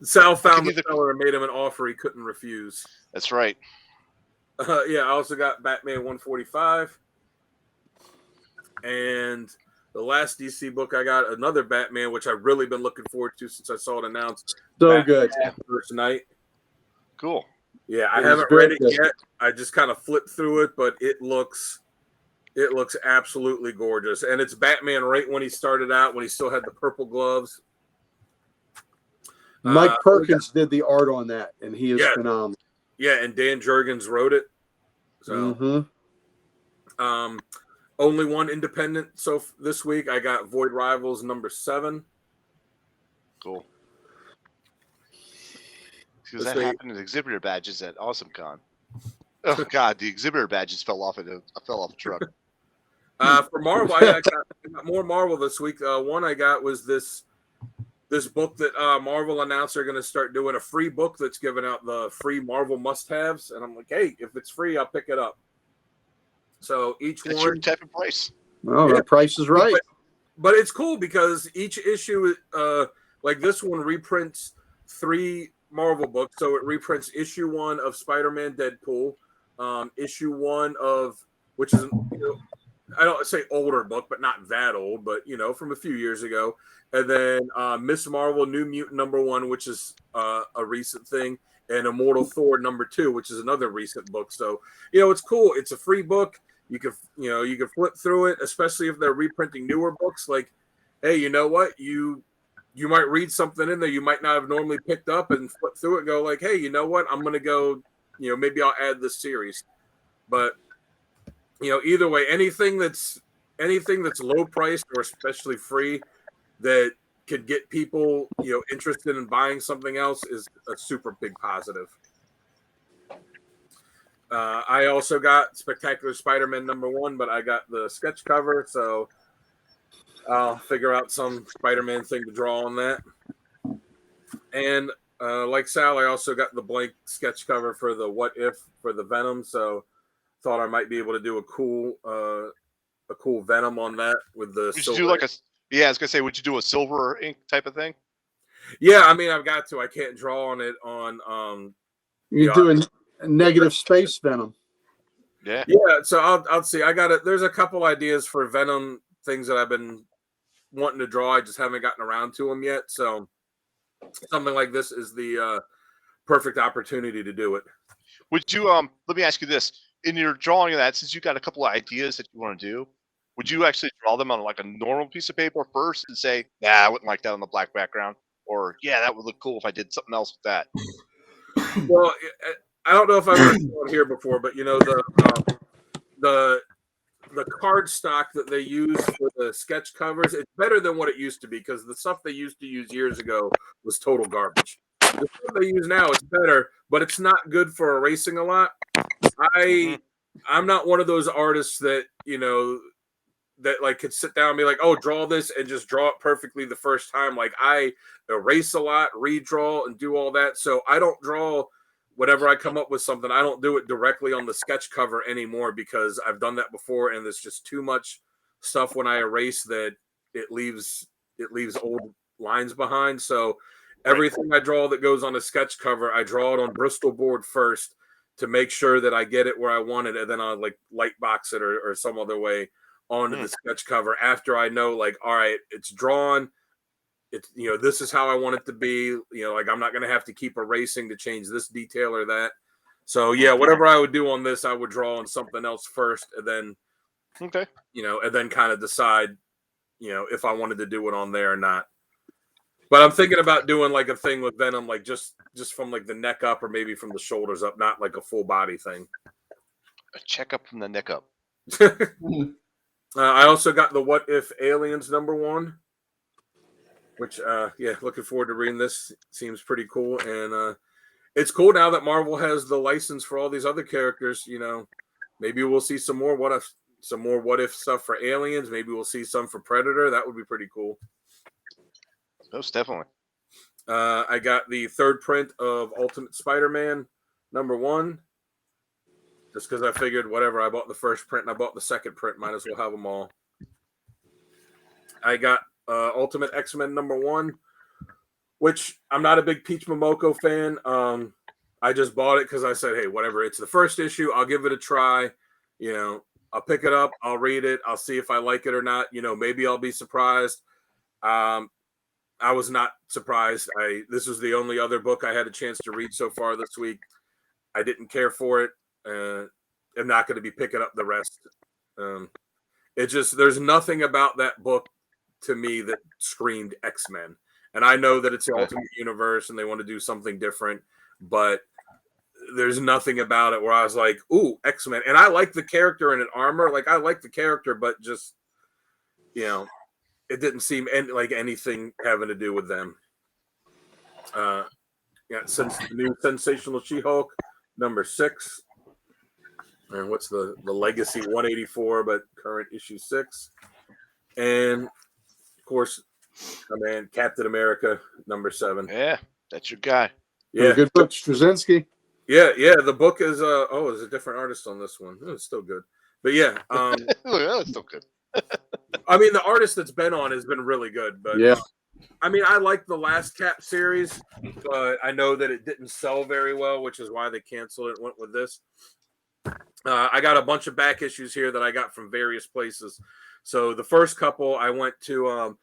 Sal found the seller and made him an offer he couldn't refuse.
That's right.
I also got Batman 145. And the last DC book I got, another Batman, which I've really been looking forward to since I saw it announced.
So
Batman
good.
First Night.
Cool.
Yeah, I
It was
haven't
very
read it
good.
yet. I just kind of flipped through it, but it looks absolutely gorgeous. And it's Batman right when he started out, when he still had the purple gloves.
Mike Perkins did the art on that, and he is
yeah,
phenomenal.
yeah, and Dan Jurgens wrote it. So, only one independent. So this week I got Void Rivals number 7.
Cool. Because that happened in exhibitor badges at AwesomeCon. Oh God, the exhibitor badges fell off a truck.
For Marvel, I got more Marvel this week. One I got was this book that Marvel announced they're going to start doing, a free book that's giving out the free Marvel must-haves, and I'm like, hey, if it's free, I'll pick it up. So each
That's
one,
your type of price.
Oh, yeah. The price is right.
But it's cool because each issue, like this one, reprints 3 Marvel books. So it reprints issue 1 of Spider-Man Deadpool, issue 1 of, which is, I don't say older book, but not that old, but from a few years ago. And then Miss Marvel New Mutant number 1, which is a recent thing, and Immortal Thor number 2, which is another recent book. So it's cool. It's a free book. You can flip through it, especially if they're reprinting newer books. Like, hey, you know what? You might read something in there you might not have normally picked up, and flip through it and go like, hey, you know what? I'm gonna go. Maybe I'll add this series. But either way, anything that's low priced or especially free that could get people interested in buying something else is a super big positive. I also got Spectacular Spider-Man number 1, but I got the sketch cover, so I'll figure out some Spider-Man thing to draw on that. And like Sal, I also got the blank sketch cover for the What If for the Venom, so thought I might be able to do a cool Venom on that with the
Would
silver.
you do like I was gonna say, would you do a silver ink type of thing?
Yeah, I mean, I've got to. I can't draw on it on.
You're doing negative space Venom.
Yeah.
Yeah, so I'll see. I got it. There's a couple ideas for Venom things that I've been wanting to draw. I just haven't gotten around to them yet. So something like this is the perfect opportunity to do it.
Would you let me ask you this. In your drawing of that, since you got a couple of ideas that you want to do, would you actually draw them on like a normal piece of paper first and say, nah, I wouldn't like that on the black background? Or, yeah, that would look cool if I did something else with that?
Well, I don't know if I've ever shown here before, but the card stock that they use for the sketch covers, it's better than what it used to be, because the stuff they used to use years ago was total garbage. The stuff they use now is better, but it's not good for erasing a lot. I'm not one of those artists that that like could sit down and be like, oh, draw this and just draw it perfectly the first time. Like, I erase a lot, redraw, and do all that. So I don't draw whenever I come up with something. I don't do it directly on the sketch cover anymore, because I've done that before, and there's just too much stuff when I erase that it leaves old lines behind. So everything I draw that goes on a sketch cover, I draw it on Bristol board first to make sure that I get it where I want it, and then I'll like light box it or some other way onto the sketch cover after I know, like, all right, it's drawn. It's, this is how I want it to be. Like, I'm not going to have to keep erasing to change this detail or that. So yeah, whatever I would do on this, I would draw on something else first, and then, and then kind of decide, if I wanted to do it on there or not. But I'm thinking about doing like a thing with Venom, like just from like the neck up, or maybe from the shoulders up, not like a full body thing.
A checkup from the neck up.
I also got the What If Aliens number 1, which looking forward to reading this. Seems pretty cool, and it's cool now that Marvel has the license for all these other characters. Maybe we'll see some more What If stuff for Aliens. Maybe we'll see some for Predator. That would be pretty cool.
Most definitely.
I got the 3rd print of Ultimate Spider-Man number 1. Just because I figured, whatever, I bought the 1st print and I bought the 2nd print, might as well have them all. I got Ultimate X-Men number 1, which I'm not a big Peach Momoko fan. I just bought it because I said, hey, whatever, it's the 1st issue, I'll give it a try. I'll pick it up, I'll read it, I'll see if I like it or not. Maybe I'll be surprised. I was not surprised. This was the only other book I had a chance to read so far this week. I didn't care for it. I'm not going to be picking up the rest. It just, there's nothing about that book to me that screamed X-Men. And I know that it's the Ultimate Universe and they want to do something different, but there's nothing about it where I was like, ooh, X-Men. And I like the character in an armor. Like, I like the character, but just, you know, it didn't seem like anything having to do with them. Since the new Sensational She-Hulk, number 6. And what's the Legacy 184, but current issue 6. And, of course, my man, Captain America, number 7.
Yeah, that's your guy.
Yeah, good book, Straczynski.
Yeah. The book is there's a different artist on this one. It's still good, but yeah,
It's still good.
I mean, the artist that's been on has been really good, but
yeah,
I mean, I like the last Cap series, but I know that it didn't sell very well, which is why they canceled it and went with this. I got a bunch of back issues here that I got from various places. So the first couple, I went to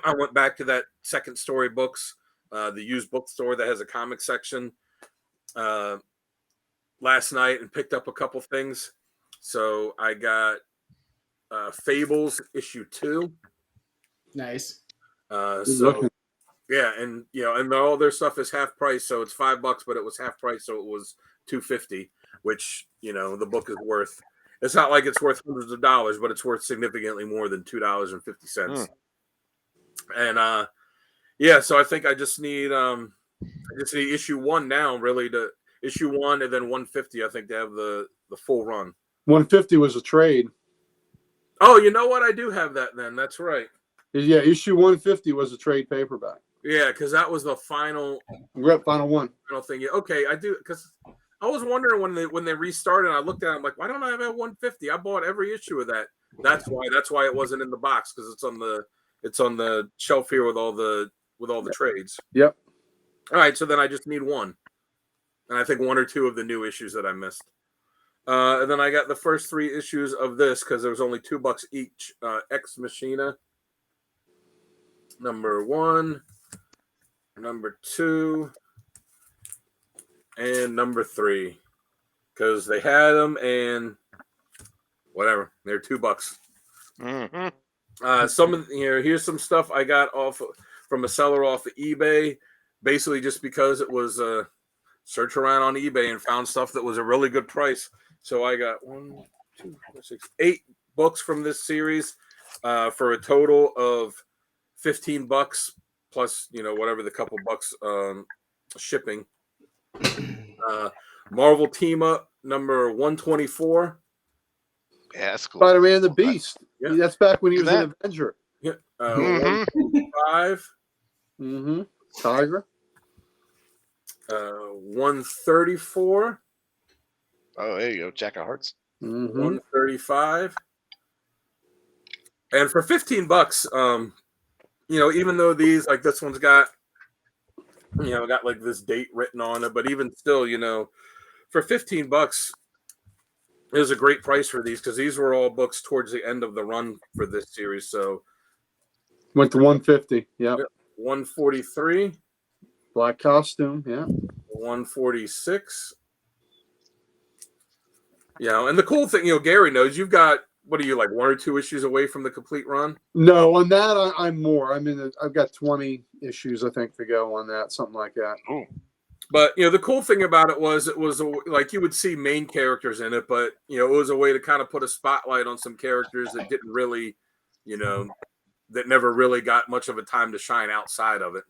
I went back to that Second Story Books, the used bookstore that has a comic section, last night and picked up a couple things. So I got Fables issue 2.
Nice.
Yeah, and and all their stuff is half price, so it's $5, but it was half price, so it was $2.50, which the book is worth. It's not like it's worth hundreds of dollars, but it's worth significantly more than $2.50. And so I think I just need issue 1 now, really, to issue 1 and then 150. I think to have the full run.
150 was a trade.
Oh, you know what? I do have that then. That's right.
Yeah, issue 150 was a trade paperback.
Yeah, because that was the final
one.
Final thing. Yeah, okay, I do, because I was wondering when they restarted. I looked at it, I'm like, why don't I have 150? I bought every issue of that. That's why it wasn't in the box, because it's on the shelf here with all the trades.
Yep.
All right, so then I just need 1, and I think 1 or 2 of the new issues that I missed. And then I got the first 3 issues of this because there was only $2 each. Ex Machina, number 1, number 2, and number 3, because they had them and whatever, they're $2. Some of here's some stuff I got from a seller off of eBay, basically just because it was search around on eBay and found stuff that was a really good price. So I got 1, 2, 4, 6, 8 books from this series for a total of $15 plus whatever the couple bucks shipping. Marvel Team Up number 124.
Yeah, that's cool.
Spider-Man the Beast.
Yeah.
That's back when he was an Avenger.
Yeah. 125.
Tiger.
134.
Oh, there you go. Jack of Hearts.
135. And for $15, even though these, like this one's got like this date written on it, but even still, for $15, it was a great price for these, because these were all books towards the end of the run for this series. So
went to 150. Yep.
143.
Black costume. Yeah.
146. And the cool thing, Gary knows you've got, what are you, like 1 or 2 issues away from the complete run?
No, on that I'm more. I've got 20 issues I think to go on that, something like that.
Ooh.
But the cool thing about it was like you would see main characters in it, but it was a way to kind of put a spotlight on some characters that didn't really, that never really got much of a time to shine outside of it.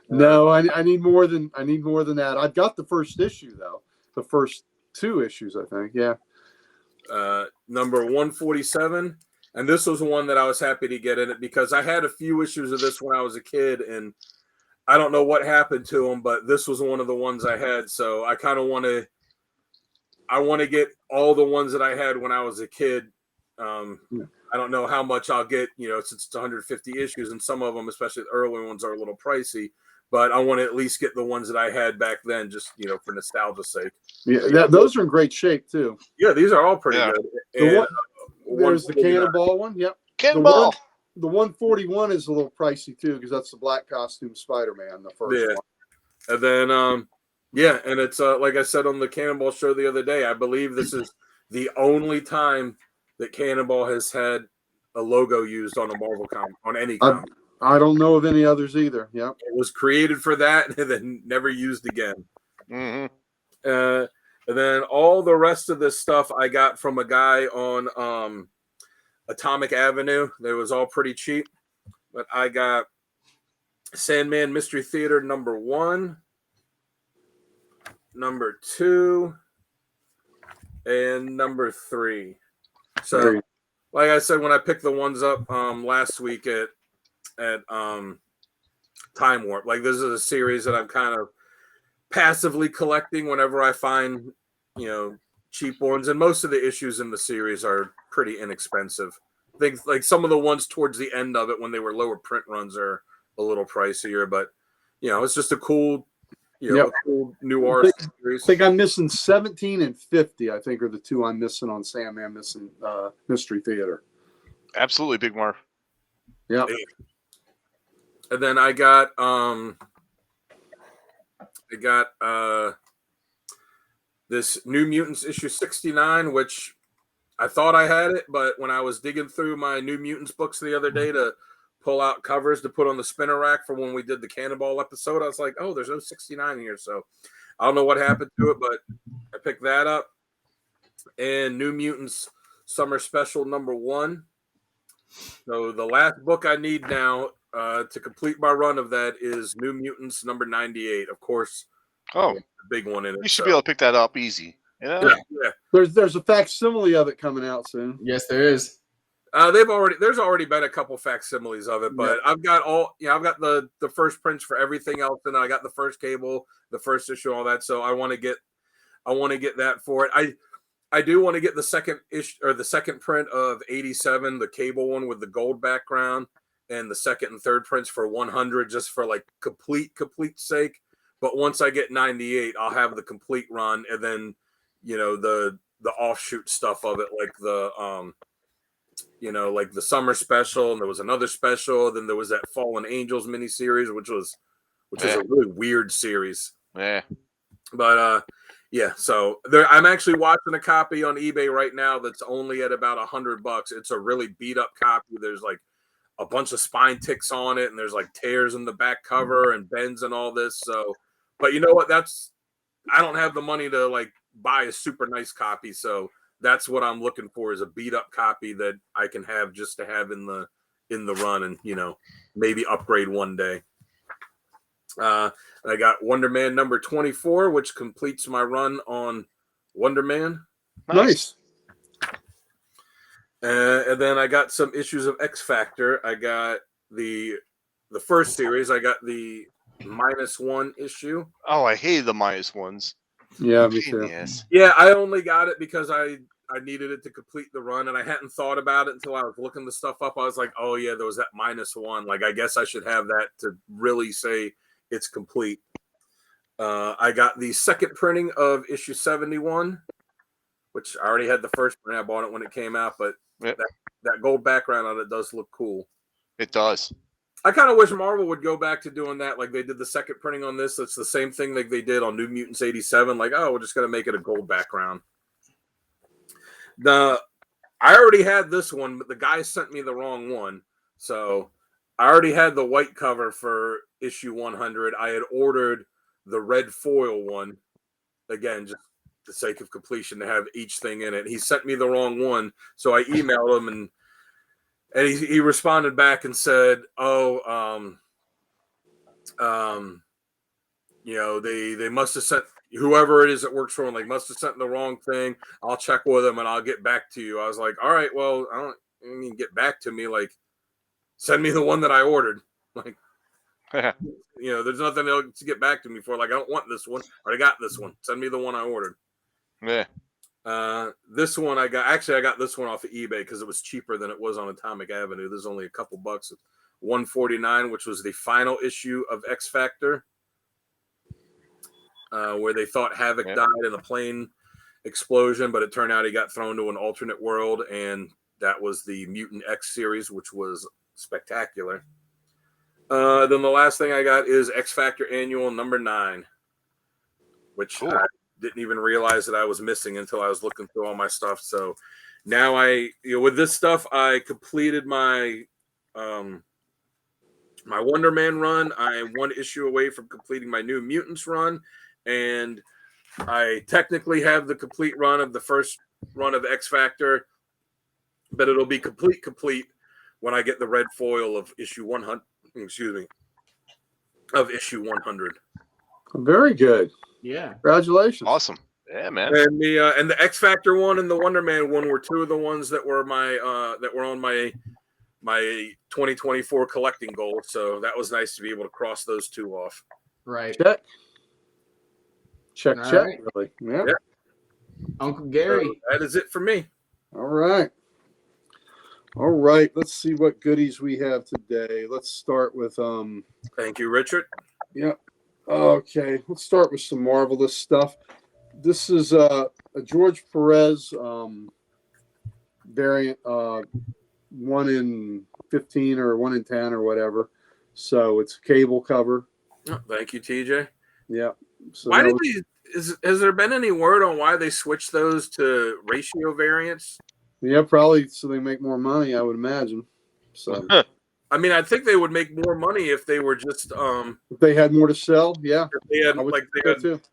No, I need more than that. I've got the first issue though. The first 2 issues, I think. Yeah.
Number 147, and this was one that I was happy to get in it because I had a few issues of this when I was a kid, and I don't know what happened to them, but this was one of the ones I had. So I kind of want to get all the ones that I had when I was a kid. I don't know how much I'll get, since it's 150 issues, and some of them, especially the early ones, are a little pricey. But I want to at least get the ones that I had back then, just for nostalgia's sake.
Yeah, those are in great shape too.
Yeah, these are all pretty good. And,
there's the Cannonball one. Yep,
Cannonball.
The 141 is a little pricey too, because that's the black costume Spider-Man, the first one.
And then Yeah, and it's like I said on the Cannonball show the other day, I believe this is the only time that Cannonball has had a logo used on a Marvel comic, on any comic.
I don't know of any others either. Yep.
It was created for that and then never used again.
Mm-hmm.
And then all the rest of this stuff I got from a guy on Atomic Avenue. They was all pretty cheap, but I got Sandman Mystery Theater #1, #2, and #3. So, like I said, when I picked the ones up last week at Time Warp, like this is a series that I'm kind of passively collecting whenever I find, cheap ones, and most of the issues in the series are pretty inexpensive. Things like some of the ones towards the end of it when they were lower print runs are a little pricier, but it's just a cool, a cool new art series.
I think I'm missing 17 and 50. I think are the two I'm missing on Sandman missing Mystery Theater.
Absolutely, Big Marv.
Yeah.
And then I got this New Mutants issue 69, which I thought I had it, but when I was digging through my New Mutants books the other day to pull out covers to put on the spinner rack for when we did the Cannonball episode, I was like, oh, there's no 69 here. So I don't know what happened to it, but I picked that up. And New Mutants Summer Special #1. So the last book I need now to complete my run of that is New Mutants #98. Of course,
the
big one in it.
You should be able to pick that up easy.
Yeah.
There's a facsimile of it coming out soon.
Yes, there is.
There's already been a couple facsimiles of it, but I've got I've got the first prints for everything else, and I got the first cable, the first issue, all that. So I want to get that for it. I do want to get the second issue or the second print of 87, the cable one with the gold background, and the second and third prints for 100, just for like complete sake. But once I get 98, I'll have the complete run, and then the offshoot stuff of it, like the like the summer special, and there was another special. Then there was that Fallen Angels miniseries, which is a really weird series.
Yeah.
But so I'm actually watching a copy on eBay right now that's only at about $100. It's a really beat up copy. There's like a bunch of spine ticks on it, and there's like tears in the back cover and bends and all this. So, but you know what? I don't have the money to like buy a super nice copy, so that's what I'm looking for, is a beat up copy that I can have just to have in the run, and maybe upgrade one day. I got Wonder Man #24, which completes my run on Wonder Man.
Nice.
And then I got some issues of X Factor. I got the first series. I got the -1 issue.
Oh, I hated the -1s.
Yeah, me too.
Yes.
Yeah, I only got it because I needed it to complete the run, and I hadn't thought about it until I was looking the stuff up. I was like, oh yeah, there was that -1. Like, I guess I should have that to really say it's complete. I got the second printing of issue 71, which I already had the first print. I bought it when it came out, but that gold background on it does look cool.
It does.
I kind of wish Marvel would go back to doing that, like they did the second printing on this. It's the same thing like they did on New Mutants 87. Like, oh, we're just going to make it a gold background. I already had this one, but the guy sent me the wrong one. So I already had the white cover for issue 100. I had ordered the red foil one. Again, just for the sake of completion, to have each thing in it. He sent me the wrong one. So I emailed him, and he responded back and said, they must have sent, whoever it is that works for him, like, must have sent the wrong thing. I'll check with them and I'll get back to you. I was like, all right, well, I don't get back to me. Like, send me the one that I ordered. Like, there's nothing else to get back to me for. Like, I don't want this one. I already got this one. Send me the one I ordered.
Yeah.
This one I got this one off of eBay because it was cheaper than it was on Atomic Avenue. There's only a couple bucks. $149, which was the final issue of X Factor, where they thought Havoc died in a plane explosion, but it turned out he got thrown to an alternate world, and that was the Mutant X series, which was spectacular. Then the last thing I got is X Factor Annual #9. which
Cool.
I didn't even realize that I was missing until I was looking through all my stuff. So now with this stuff, I completed my my Wonder Man run. I'm one issue away from completing my New Mutants run, and I technically have the complete run of the first run of X Factor, but it'll be complete when I get the red foil of issue 100. Excuse me, of issue 100.
Very good.
Yeah.
Congratulations.
Awesome. Yeah, man.
And the X Factor one and the Wonder Man one were two of the ones that were on my 2024 collecting goal. So that was nice to be able to cross those two off.
Right.
Check.
All
Check.
right.
Really. Yeah.
Yep.
Uncle Gary.
So that is it for me.
All right. All right. Let's see what goodies we have today. Let's start with
Thank you, Richard.
Yeah. Okay. Let's start with some marvelous stuff. This is a George Perez variant, 1 in 15 or 1 in 10 or whatever. So it's a cable cover.
Oh, thank you, TJ.
Yeah. So
Why did has there been any word on why they switched those to ratio variants?
Yeah, probably so they make more money, I would imagine. So
I mean, I think they would make more money if they were just
if they had more to sell, yeah.
if they had
I would
like
think
they
so
had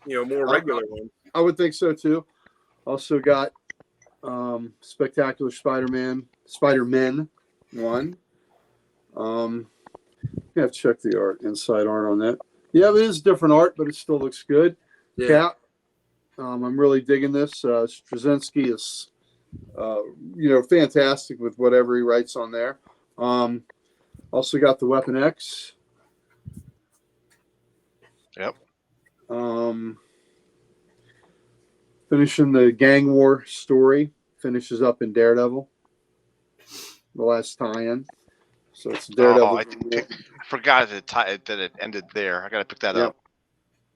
too.
more regular ones.
I would think so too. Also got Spectacular Spider-Men 1. You have to check the inside art on that. Yeah, it is different art, but it still looks good.
Yeah.
Cap. I'm really digging this. Straczynski is fantastic with whatever he writes on there. Also got the Weapon X.
Yep.
Finishing the gang war story. Finishes up in Daredevil. The last tie-in. So it's Daredevil.
Oh, I forgot that it ended there. I got to pick that up.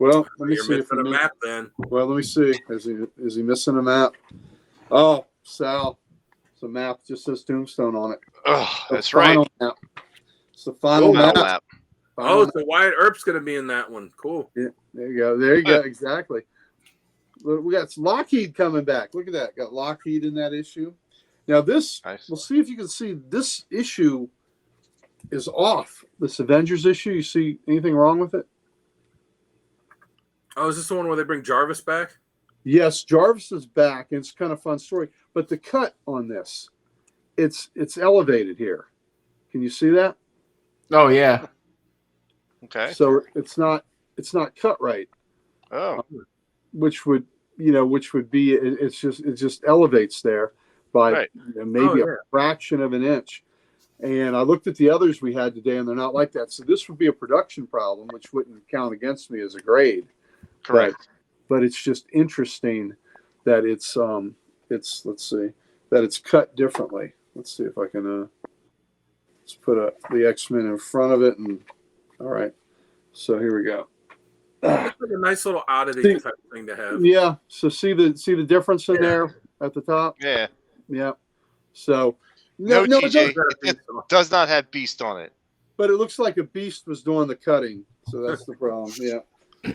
Well, let me
You're
see
missing a map then.
Well, let me see. Is he missing a map? Oh, Sal. It's a map. Just says Tombstone on it.
Oh, that's
The
right.
final map. It's the final
Final
map.
map.
Final
So Wyatt Earp's going to be in that one. Cool.
Yeah, there you go. There you go. Exactly. Look, we got Lockheed coming back. Look at that. Got Lockheed in that issue. Now this,
Nice.
We'll see if you can see this issue is off. This Avengers issue. You see anything wrong with it?
Oh, is this the one where they bring Jarvis back?
Yes, Jarvis is back, and it's kind of a fun story. But the cut on this, it's elevated here. Can you see that?
Oh yeah.
Okay.
So it's not cut right.
Oh.
Which would be it just elevates there by
Right.
maybe a fraction of an inch. And I looked at the others we had today, and they're not like that. So this would be a production problem, which wouldn't count against me as a grade.
Correct.
But it's just interesting that it's cut differently. Let's see if I can let's put the X-Men in front of it, and all right. So here we go.
It's like a nice little oddity type thing to have.
Yeah. So see the difference in there at the top.
Yeah.
Yeah. So
No,
it
TJ,
doesn't,
it does not have Beast on it.
but it looks like a Beast was doing the cutting. So that's the problem. Yeah.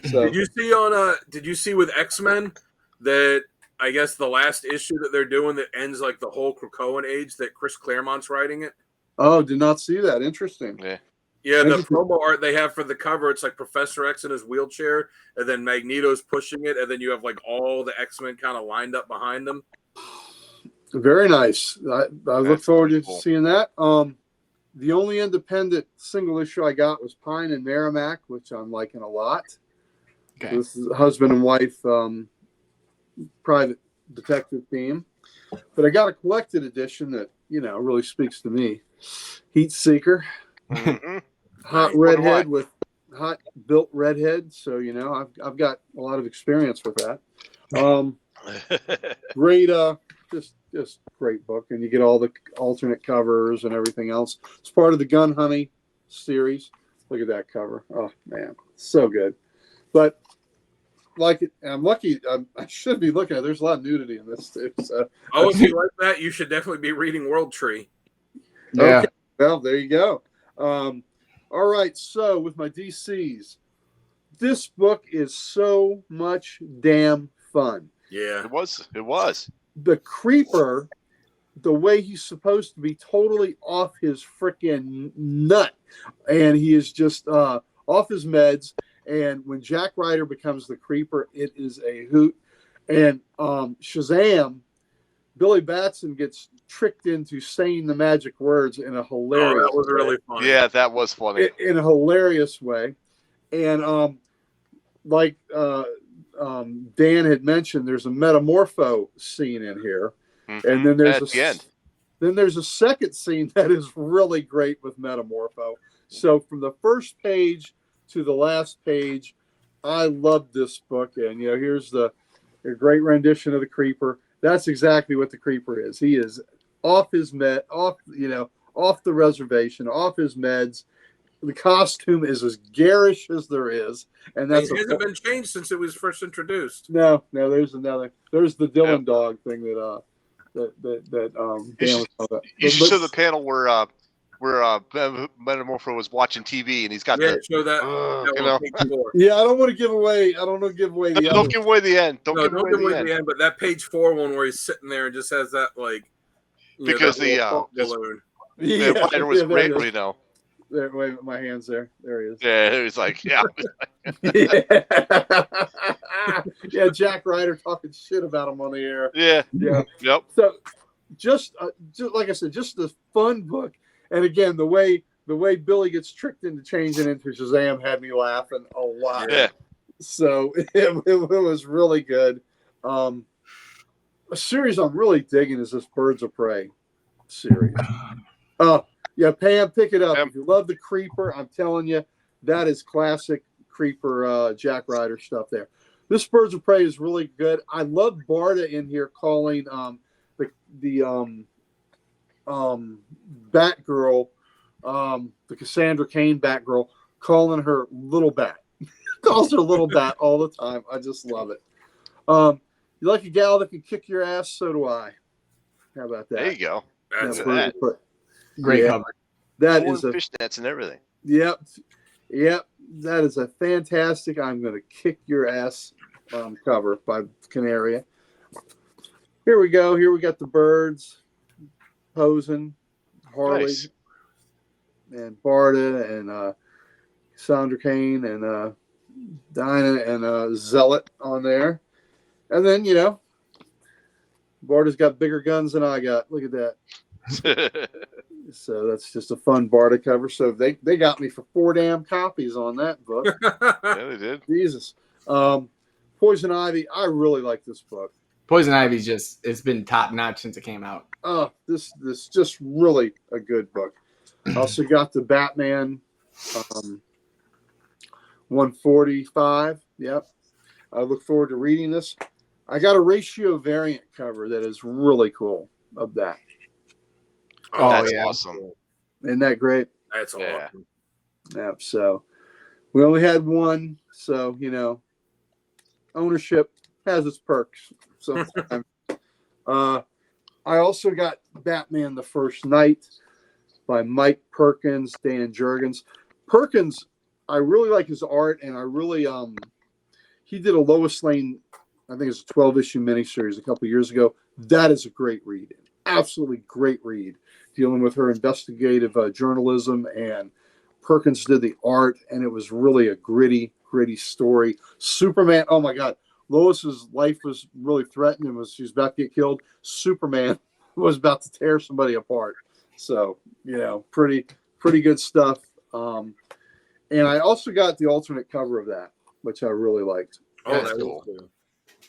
So
Did you see with X-Men that I guess the last issue that they're doing that ends like the whole Krakoan age that Chris Claremont's writing it?
oh, did not see that. Interesting.
Yeah.
Yeah, the promo art they have for the cover, it's like Professor X in his wheelchair, and then Magneto's pushing it, and then you have like all the X-Men kind of lined up behind them.
Very nice. I look forward to
cool.
seeing that. The only independent single issue I got was Pine and Merrimack, which I'm liking a lot.
Okay.
This is a husband and wife private detective theme. But I got a collected edition that, really speaks to me. Heat Seeker.
Mm-hmm.
Hot redhead with hot built redhead. So, I've got a lot of experience with that. Great, just great book. And you get all the alternate covers and everything else. It's part of the Gun Honey series. Look at that cover. Oh, man. So good. But like it, I'm lucky. I should be looking at it. There's a lot of nudity in this too. So.
If you like that, you should definitely be reading World Tree.
Yeah.
Okay. Well, there you go. All right. So with my DCs, This book is so much damn fun.
Yeah.
It was.
The Creeper, the way he's supposed to be totally off his freaking nut, and he is just off his meds. And when Jack Ryder becomes the Creeper, it is a hoot. And Shazam, Billy Batson gets tricked into saying the magic words in a hilarious
that was really funny.
Yeah, that was funny.
in a hilarious way. And like Dan had mentioned, there's a metamorpho scene in here.
Mm-hmm.
And then there's
at the end.
Then there's a second scene that is really great with metamorpho. So from the first page to the last page, I loved this book. And here's a great rendition of the Creeper. That's exactly what the Creeper is. He is off his off the reservation, off his meds. The costume is as garish as there is, and that's
it hasn't been changed since it was first introduced.
No, there's another. There's the Dylan dog thing that Dan was talking about.
You should show the panel where Metamorpho was watching TV and he's got
show that.
Yeah, I don't want to give away. I don't want to give away the.
Don't give away the end. Don't give away
the end. But that page 4 one where he's sitting there and just has that
because the
balloon.
Ryder was great,
There, wait, my hand's there. There he is.
Yeah, it was like, yeah.
Yeah, Jack Ryder talking shit about him on the air.
Yeah. Yep.
So, just like I said, just a fun book. And again, the way Billy gets tricked into changing into Shazam had me laughing a lot.
Yeah.
So it was really good. A series I'm really digging is this Birds of Prey series. Yeah, Pam, pick it up. If you love the Creeper, I'm telling you, that is classic Creeper Jack Ryder stuff there. This Birds of Prey is really good. I love Barda in here calling the Batgirl, the Cassandra Cain Batgirl, calling her Little Bat. Calls her Little Bat all the time. I just love it. You like a gal that can kick your ass? So do I. How about that?
There you go.
That's that.
Great cover.
That is a fishnets and everything.
Yep. That is a fantastic. I'm going to kick your ass cover by Canaria. Here we go. Here we got the birds posing, Harley and Barda and Sandra Kane and Dinah and Zealot on there, and then Barda's got bigger guns than I got. Look at that. So that's just a fun Barda cover. So they got me for 4 damn copies on that book.
Yeah, they did.
Jesus. Poison Ivy. I really like this book.
Poison Ivy's it's been top notch since it came out.
Oh, this just really a good book. Also got the Batman 145. Yep. I look forward to reading this. I got a ratio variant cover that is really cool of that.
Oh, that's awesome.
Isn't that great?
That's awesome.
Yep. So we only had one. So, ownership has its perks sometimes. I also got Batman the First Night by Mike Perkins, Dan Jurgens. Perkins, I really like his art, and I really he did a Lois Lane, I think it's a 12-issue miniseries a couple years ago. That is a great read. Absolutely great read, dealing with her investigative journalism, and Perkins did the art, and it was really a gritty story. Superman, oh my God, Lois's life was really threatened, and she was about to get killed. Superman was about to tear somebody apart. So, pretty good stuff. And I also got the alternate cover of that, which I really liked.
Oh, that's cool.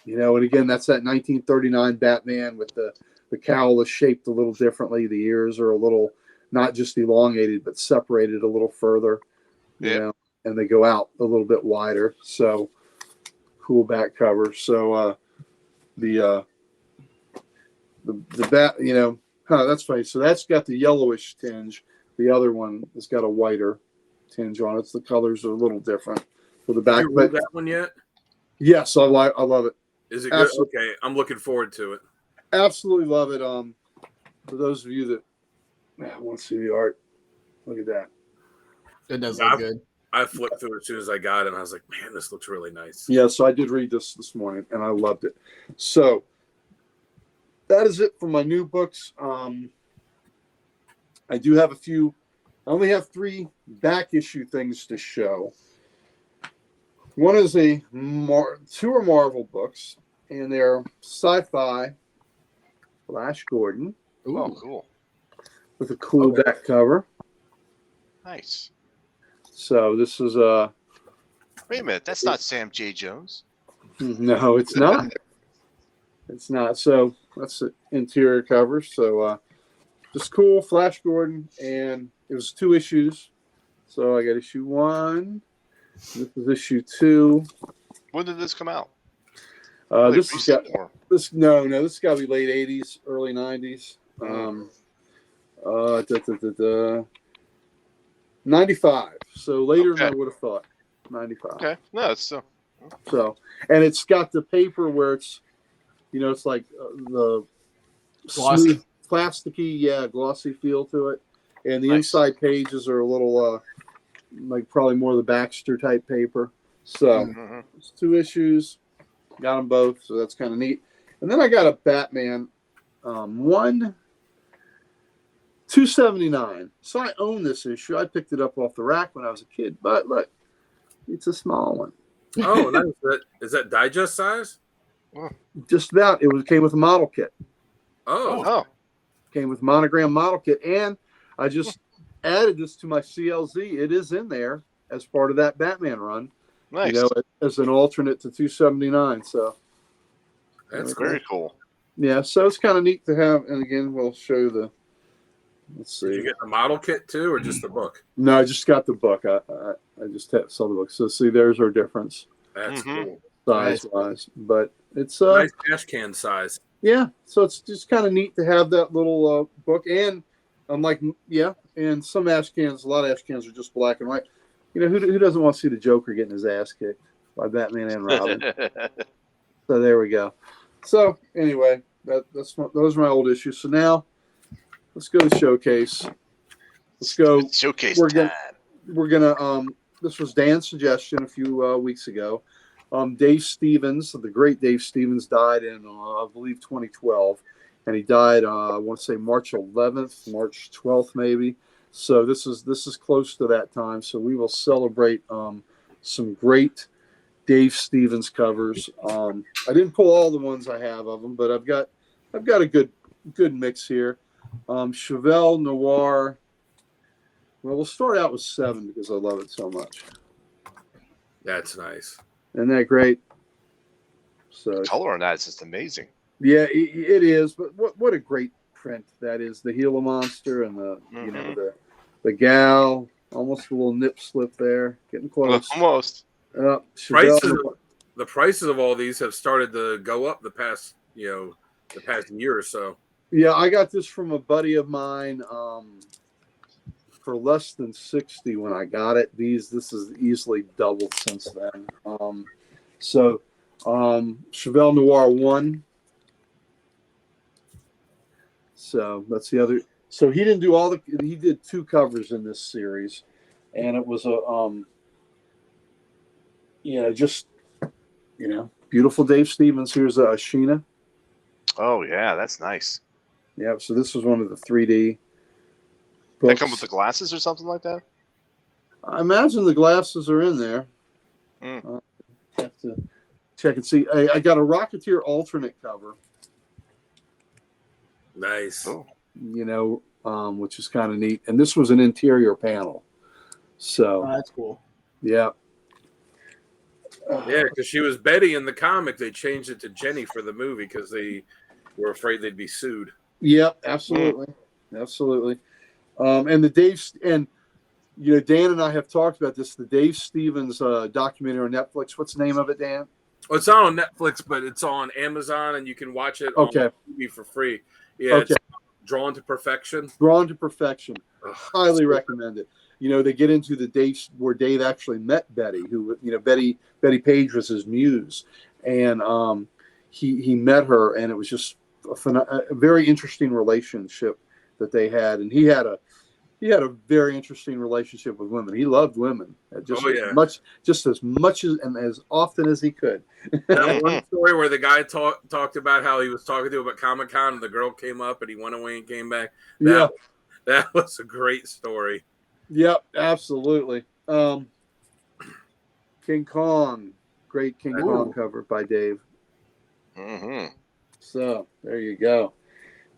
And again, that's that 1939 Batman with the cowl is shaped a little differently. The ears are a little, not just elongated, but separated a little further. And they go out a little bit wider. So cool back cover. So the bat, that's funny. So that's got the yellowish tinge. The other one has got a whiter tinge on it. The colors are a little different for the back.
Have you read that one yet?
Yes, I love it.
Is it good? Okay, I'm looking forward to it.
Absolutely love it. For those of you that want to see the art, look at that.
It does look good.
I flipped through it as soon as I got it, and I was like, man, this looks really nice.
Yeah, so I did read this morning, and I loved it. So that is it for my new books. I do have a few. I only have 3 back issue things to show. One is 2 are Marvel books, and they're sci-fi. Flash Gordon.
Ooh.
Oh, cool.
With a cool back cover.
Nice.
So this is
Wait a minute, that's not Sam J. Jones.
no, it's not. It's not. So that's the interior cover. So just cool Flash Gordon, and it was 2 issues. So I got issue 1. This is issue 2.
When did this come out?
This has got this. No, this has got to be late 80s, early 90s. 95. So later than I would have thought. 95.
Okay. No, it's still.
So, and it's got the paper where it's, it's like the
Glossy.
smooth, plasticky, glossy feel to it. And the
Nice.
inside pages are a little, like probably more of the Baxter type paper. So it's 2 issues. Got them both. So that's kind of neat. And then I got a Batman 279. So I own this issue. I picked it up off the rack when I was a kid. But look, it's a small one.
Oh, nice. Is that digest size?
Just about. It came with a model kit.
Oh.
Came with monogram model kit, and I just added this to my CLZ. It is in there as part of that Batman run.
Nice.
As an alternate to 279. So
That's
very cool.
yeah. So it's kind of neat to have. And again, we'll show you the. Let's see.
Did you get the model kit too, or just the book?
No, I just got the book. I just saw the book. So see, there's our difference
That's cool.
size-wise, but it's
Nice trash can size.
yeah. So it's just kind of neat to have that little book, and I'm like, and some ash cans, a lot of ash cans are just black and white. Who doesn't want to see the Joker getting his ass kicked by Batman and Robin? So there we go. So anyway, those are my old issues. So now let's go to Showcase. Let's go.
Showcase
We're
time.
gonna this was Dan's suggestion a few weeks ago. Dave Stevens, the great Dave Stevens, died in I believe 2012, and he died I want to say March 11th, March 12th maybe. So this is close to that time. So we will celebrate some great Dave Stevens covers. I didn't pull all the ones I have of them, but I've got a good mix here. Chevelle Noir. Well, we'll start out with 7 because I love it so much.
That's nice.
Isn't that great? So
Color on that is just amazing.
yeah, it is. But what a great print that is. The Gila monster and the the gal, almost a little nip slip there, getting close.
Almost.
Chevelle,
The prices of all these have started to go up the past year or so.
yeah, I got this from a buddy of mine for less than 60 when I got it. This is easily doubled since then. Chevelle Noir 1. So that's the other. So he didn't do he did 2 covers in this series, and it was beautiful Dave Stevens. Here's Sheena.
Oh yeah, that's nice.
Yeah, so this was one of the 3D
They
books.
come with the glasses or something like that?
I imagine the glasses are in there. Have to check and see. I got a Rocketeer alternate cover.
Nice.
Cool.
Which is kind of neat. And this was an interior panel. So
That's cool.
yeah.
Yeah, because she was Betty in the comic. They changed it to Jenny for the movie because they were afraid they'd be sued.
Yep, absolutely. Absolutely. And Dan and I have talked about this, the Dave Stevens documentary on Netflix. What's the name of it, Dan?
Well, it's not on Netflix, but it's on Amazon, and you can watch it on TV for free. Yeah, It's Drawn to Perfection.
Drawn to Perfection. Highly recommend it. They get into the dates where Dave actually met Betty, who, Betty Page was his muse. And he met her, and it was just a very interesting relationship that they had. And he had he had a very interesting relationship with women. He loved women just as much as and as often as he could.
That one story where the guy talked about how he was talking to him at Comic-Con and the girl came up and he went away and came back. That was a great story.
Yep, absolutely. King Kong, great King Kong cover by Dave. So there you go.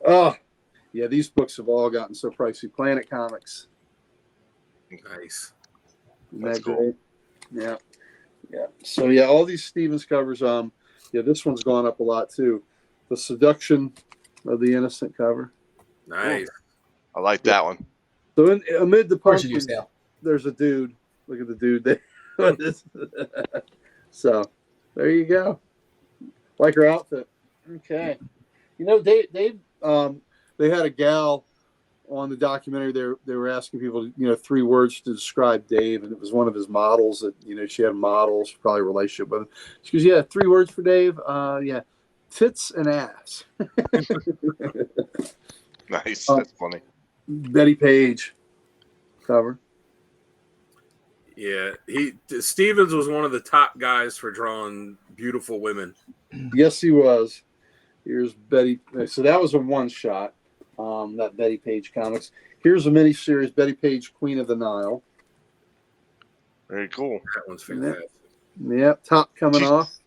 Oh, yeah, these books have all gotten so pricey. Planet Comics.
Nice.
That's cool. Yeah. So yeah, all these Stevens covers. This one's gone up a lot too. The Seduction of the Innocent cover.
Nice.
I like that one.
So amid the pumpkins, there's a dude. Look at the dude there. So there you go. Like her outfit. Okay. Dave, they had a gal on the documentary. They were asking people, 3 words to describe Dave, and it was one of his models that, she had models, probably a relationship with him. She goes, yeah, 3 words for Dave. Yeah, tits and ass.
Nice. That's funny.
Betty Page cover.
Yeah, Stevens was one of the top guys for drawing beautiful women.
Yes, he was. Here's Betty. So that was a one-shot. That Betty Page comics. Here's a miniseries, Betty Page, Queen of the Nile.
Very cool.
That one's fantastic.
Yep, top coming off.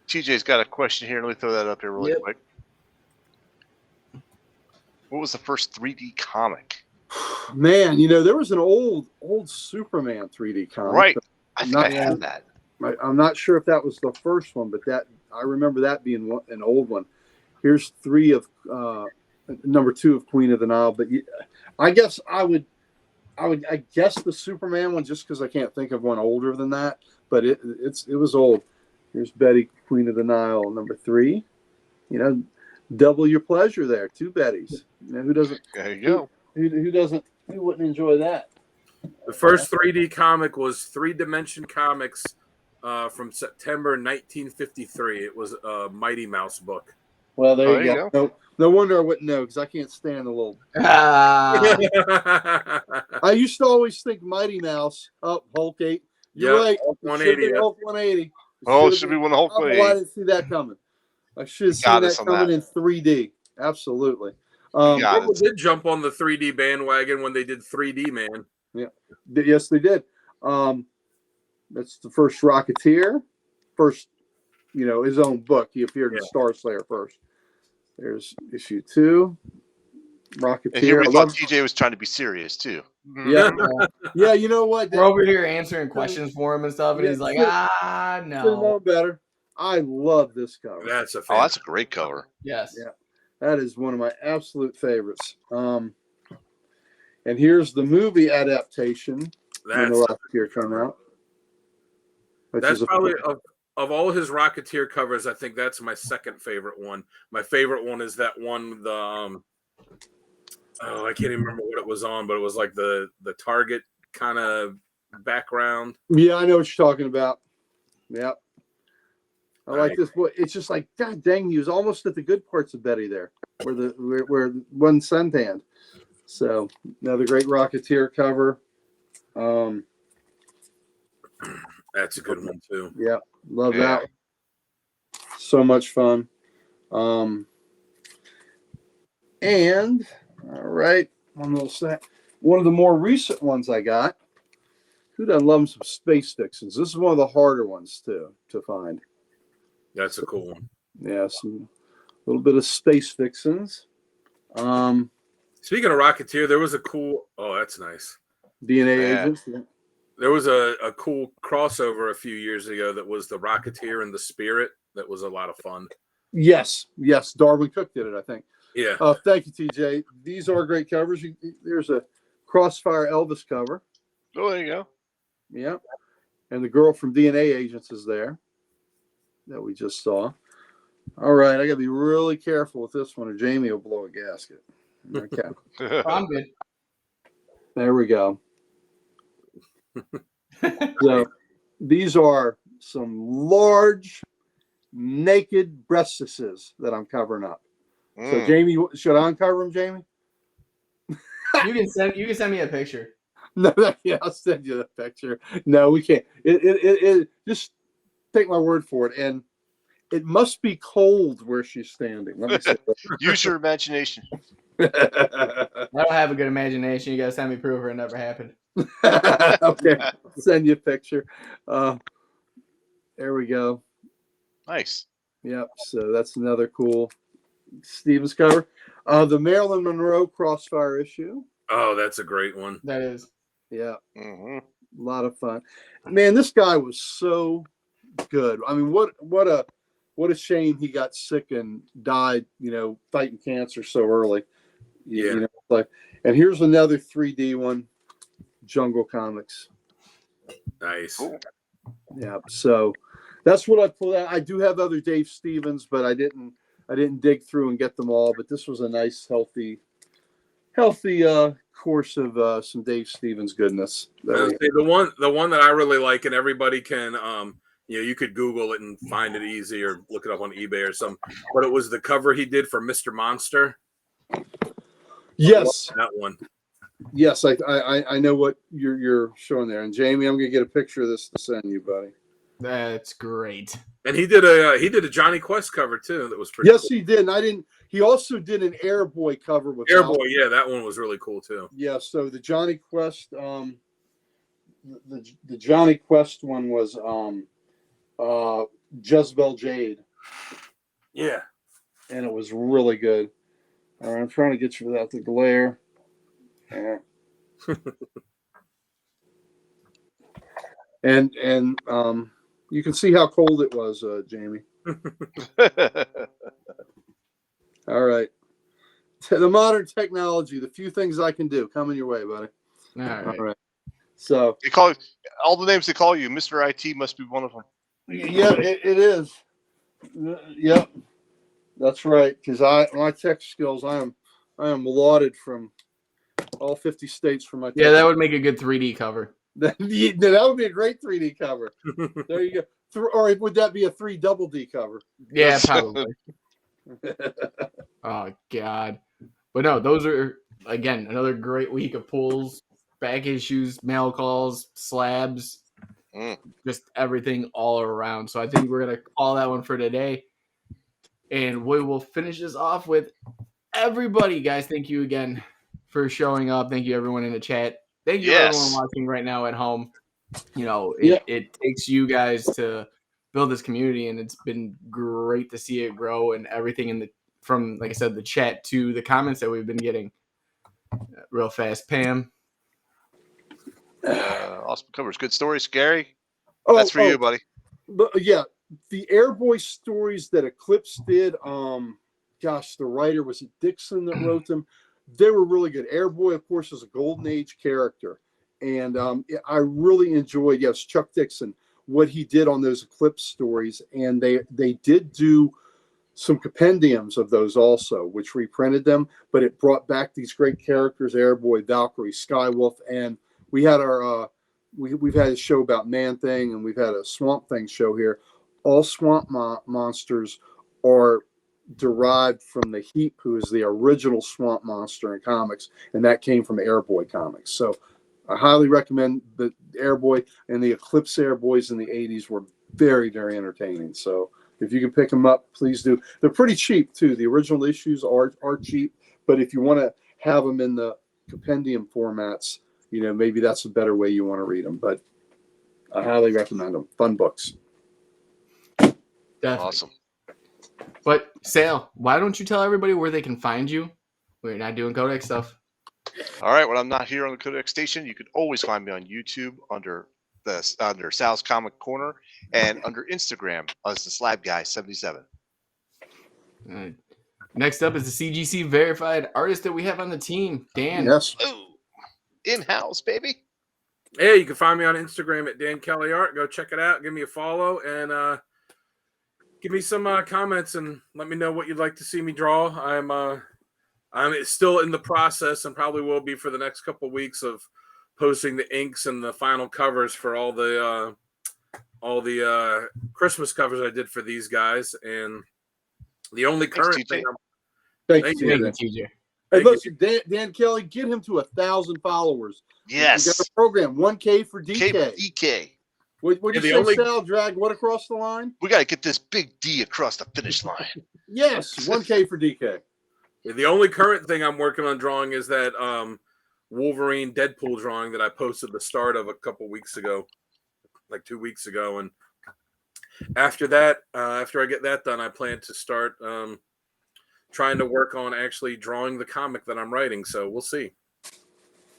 TJ's got a question here. Let me throw that up here really quick. What was the first 3D comic?
Man, there was an old Superman 3D comic.
Right. I think I had that.
I'm not sure if that was the first one, but I remember that being an old one. Here's 3 of number 2 of Queen of the Nile. But I guess I guess the Superman one, just because I can't think of one older than that. But it was old. Here's Betty, Queen of the Nile, number 3. Double your pleasure there. 2 Bettys. Who doesn't?
There you go.
Who doesn't? Who wouldn't enjoy that?
The first 3D comic was 3 Dimension Comics from September 1953. It was a Mighty Mouse book.
Well, there you go. No wonder I wouldn't know, because I can't stand the little.
Ah.
I used to always think Mighty Mouse. Oh, Hulk 8. You're right.
Hulk 180.
Hulk 180.
It should be one of Hulk 180.
I didn't see that coming. I should have seen that coming in 3D. Absolutely.
People did jump on the 3D bandwagon when they did 3D Man.
Yeah. Yes, they did. That's the first Rocketeer. First, his own book. He appeared in Star Slayer first. There's issue 2. Rocketeer.
And here we thought TJ was trying to be serious too.
Yeah. Yeah, you know what?
We're over here answering questions for him and stuff, and he's like, no.
Better. I love this cover.
That's a
great cover.
Yes.
Yeah. That is one of my absolute favorites. And here's the movie adaptation when the Rocketeer came out.
That's probably of all his Rocketeer covers, I think that's my second favorite one. My favorite one is that one, I can't even remember what it was on, but it was like the Target kind of background.
Yeah, I know what you're talking about. Yep. I like this boy. It's just like, God dang, he was almost at the good parts of Betty there, where one suntanned. So another great Rocketeer cover.
That's a good one too.
Yeah, love that. So much fun. And all right, one of the more recent ones I got. Who doesn't love some Space Vixens? This is one of the harder ones to find.
That's a cool one.
Yeah, a little bit of Space Vixens.
Speaking of Rocketeer, there was a cool. Oh, that's nice.
DNA agents. Yeah.
There was a cool crossover a few years ago that was the Rocketeer and the Spirit. That was a lot of fun.
Yes. Darwin Cook did it, I think.
Yeah.
Thank you, TJ. These are great covers. There's a Crossfire Elvis cover.
Oh, there you go.
Yeah. And the girl from DNA Agents is there that we just saw. All right. I got to be really careful with this one or Jamie will blow a gasket. Okay.
I'm good.
There we go. So these are some large naked breastises that I'm covering up. So Jamie, should I uncover them, Jamie?
You can send me a picture.
No, yeah, I'll send you the picture. No, we can't. It just take my word for it. And it must be cold where she's standing. Let me see.
Use your imagination.
I don't have a good imagination. You gotta send me proof or it never happened.
Okay, I'll send you a picture. There we go.
Nice.
Yep. So that's another cool Stevens cover. The Marilyn Monroe Crossfire issue.
Oh, that's a great one.
That is.
Yeah.
Mm-hmm.
A lot of fun. Man, this guy was so good. I mean, what a shame he got sick and died, fighting cancer so early.
Yeah.
And here's another 3D one, Jungle Comics.
Nice.
Cool.
Yeah. So that's what I pulled out. I do have other Dave Stevens, but I didn't dig through and get them all. But this was a nice, healthy course of some Dave Stevens goodness.
The one that I really like, and everybody can, you could Google it and find it easy, or look it up on eBay or something. But it was the cover he did for Mr. Monster.
Yes,
that one.
Yes, I know what you're showing there. And Jamie, I'm gonna get a picture of this to send you, buddy.
That's great.
And he did a Johnny Quest cover too. That was pretty.
Yes,
cool.
he did. And I didn't. He also did an Airboy cover with
Airboy. Yeah, that one was really cool too.
Yeah. So the Johnny Quest, the Johnny Quest one was Jezebel Jade.
Yeah.
And it was really good. All right, I'm trying to get you without the glare. Yeah. and you can see how cold it was, Jamie. All right. The modern technology, the few things I can do, coming your way, buddy.
All right.
So
they call all the names they call you. Mr. IT must be one of them.
Yeah, it is. Yep, that's right. Because my tech skills, I am lauded from all 50 states for my.
Yeah, that would make a good 3D cover.
That would be a great 3D cover. There you go. Or would that be a 3 double D cover?
Yeah, probably. Oh God, but no, those are again another great week of pulls, back issues, mail calls, slabs, just everything all around. So I think we're gonna call that one for today, and we will finish this off with everybody, guys. Thank you again for showing up. Thank you everyone in the chat. Thank you everyone watching right now at home. It takes you guys to build this community, and it's been great to see it grow and everything from, like I said, the chat to the comments that we've been getting. Real fast, Pam.
Awesome covers, good story, scary. That's for you, buddy.
But yeah, the Airboy stories that Eclipse did. The writer was it Dixon that wrote them. They were really good. Airboy, of course, is a golden age character, and I really enjoyed. Yes, Chuck Dixon, what he did on those Eclipse stories, and they did do some compendiums of those also, which reprinted them, but it brought back these great characters: Airboy, Valkyrie, Skywolf, and we had our we've had a show about Man Thing, and we've had a Swamp Thing show here. All swamp monsters are derived from the Heap, who is the original swamp monster in comics, and that came from Airboy comics. So I highly recommend the Airboy, and the Eclipse Airboys in the 80s were very, very entertaining. So if you can pick them up, please do. They're pretty cheap too. The original issues are cheap, but if you want to have them in the compendium formats, maybe that's a better way you want to read them. But I highly recommend them. Fun books.
Definitely.
Awesome.
But Sal, why don't you tell everybody where they can find you? We're not doing Codex stuff.
All right. When I'm not here on the Codex station, you can always find me on YouTube under Sal's Comic Corner, and under Instagram as the Slab Guy 77.
Next up is the CGC verified artist that we have on the team, Dan.
Yes.
Ooh, in-house, baby.
Yeah, you can find me on Instagram at Dan Kelly Art. Go check it out. Give me a follow, and give me some comments, and let me know what you'd like to see me draw. I'm still in the process, and probably will be for the next couple of weeks, of posting the inks and the final covers for all the Christmas covers I did for these guys. And the only current thing
Thank you, TJ. Hey, listen, Dan Kelly, get him to 1,000 followers.
Yes.
We got a program, 1K for DK.
DK.
What'd you say, Sal? Drag what across the line?
We got to get this big D across the finish line.
Yes, 1K for DK.
The only current thing I'm working on drawing is that Wolverine Deadpool drawing that I posted the start of a couple weeks ago, like 2 weeks ago. And after that, after I get that done, I plan to start trying to work on actually drawing the comic that I'm writing. So we'll see.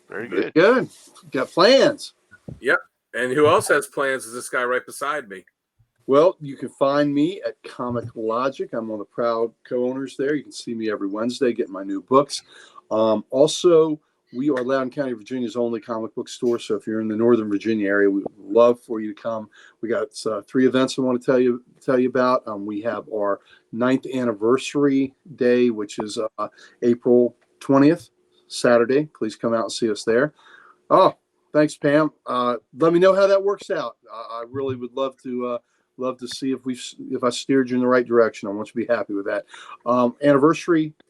Very good.
Good. Got plans.
Yep. And who else has plans is this guy right beside me.
Well, you can find me at Comic Logic. I'm one of the proud co-owners there. You can see me every Wednesday getting my new books. Also, we are Loudoun County, Virginia's only comic book store. So if you're in the Northern Virginia area, we would love for you to come. We got 3 events I want to tell you about. We have our 9th anniversary day, which is April 20th, Saturday. Please come out and see us there. Oh, thanks, Pam. Let me know how that works out. I really would love to see if I steered you in the right direction. I want you to be happy with that. 9th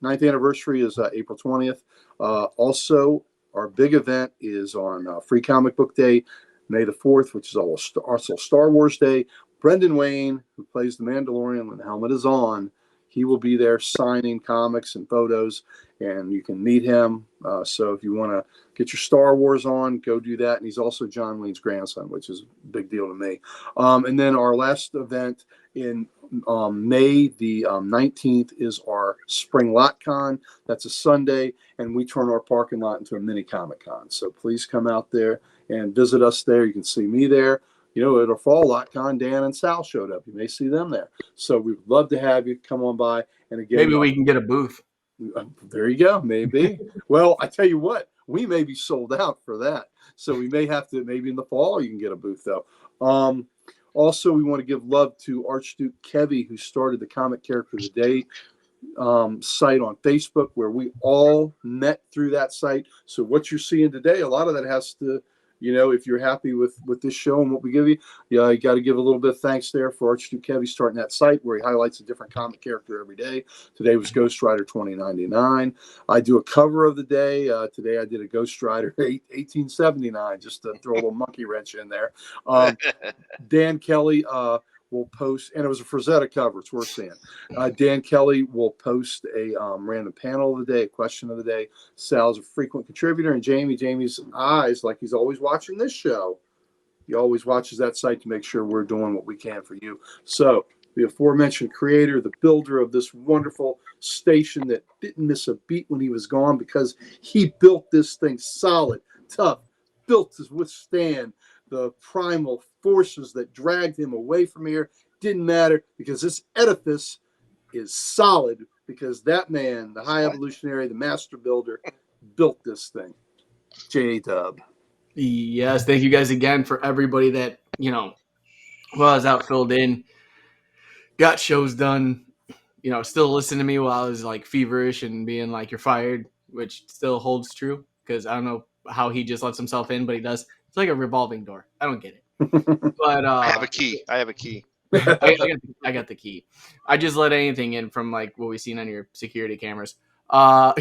anniversary is April 20th. Also, our big event is on Free Comic Book Day, May the 4th, which is also Star Wars Day. Brendan Wayne, who plays the Mandalorian when the helmet is on, he will be there signing comics and photos, and you can meet him. So if you want to get your Star Wars on, go do that. And he's also John Wayne's grandson, which is a big deal to me. And then our last event in May the 19th is our Spring Lot Con. That's a Sunday, and we turn our parking lot into a mini Comic Con. So please come out there and visit us there. You can see me there. You know, at our Fall Lot Con, Dan and Sal showed up. You may see them there. So we'd love to have you come on by. And again,
maybe we can get a booth.
There you go. Maybe. Well, I tell you what, we may be sold out for that. So we may have to, maybe in the fall, you can get a booth though. Also, we want to give love to Archduke Kevy, who started the Comic Character of the Day site on Facebook, where we all met through that site. So what you're seeing today, a lot of that has to, you know, if you're happy with this show and what we give you, you got to give a little bit of thanks there for Archduke Kevy starting that site where he highlights a different comic character every day. Today was Ghost Rider 2099. I do a cover of the day. Today I did a Ghost Rider 1879, just to throw a little monkey wrench in there. Dan Kelly will post, and it was a Frazetta cover. It's worth seeing. Dan Kelly will post a random panel of the day, a question of the day. Sal's a frequent contributor, and Jamie's eyes, like he's always watching this show. He always watches that site to make sure we're doing what we can for you. So the aforementioned creator, the builder of this wonderful station that didn't miss a beat when he was gone, because he built this thing solid, tough, built to withstand the primal forces that dragged him away from here. Didn't matter, because this edifice is solid, because that man, the high evolutionary, the master builder, built this thing. J-Dub.
Yes, thank you guys again for everybody that, you know, while I was out filled in, got shows done, you know, still listen to me while I was like feverish and being like, you're fired, which still holds true, because I don't know how he just lets himself in, but he does. It's like a revolving door. I don't get it. But
I have a key.
I got the key. I just let anything in from like what we've seen on your security cameras. But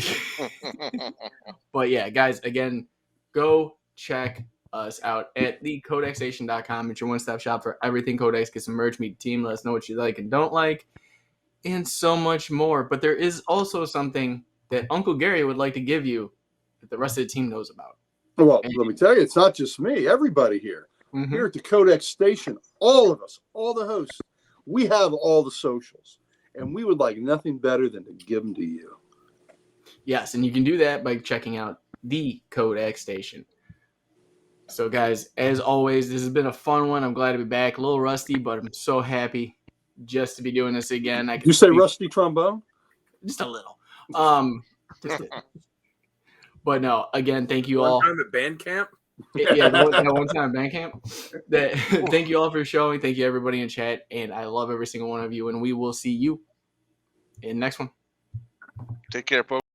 yeah, guys, again, go check us out at thecodexstation.com. It's your one-stop shop for everything Codex. Get some merch, meet the team, let us know what you like and don't like, and so much more. But there is also something that Uncle Gary would like to give you that the rest of the team knows about.
Well, let me tell you, it's not just me. Everybody here. Mm-hmm. Here at the Codex station, all of us, all the hosts, we have all the socials, and we would like nothing better than to give them to you.
Yes, and you can do that by checking out the Codex station. So, guys, as always, this has been a fun one. I'm glad to be back. A little rusty, but I'm so happy just to be doing this again.
You say rusty trombone?
Just a little. But no, again, thank you all.
One time at band camp?
Yeah, one time at band camp. Thank you all for showing. Thank you, everybody in chat. And I love every single one of you. And we will see you in the next one.
Take care, folks.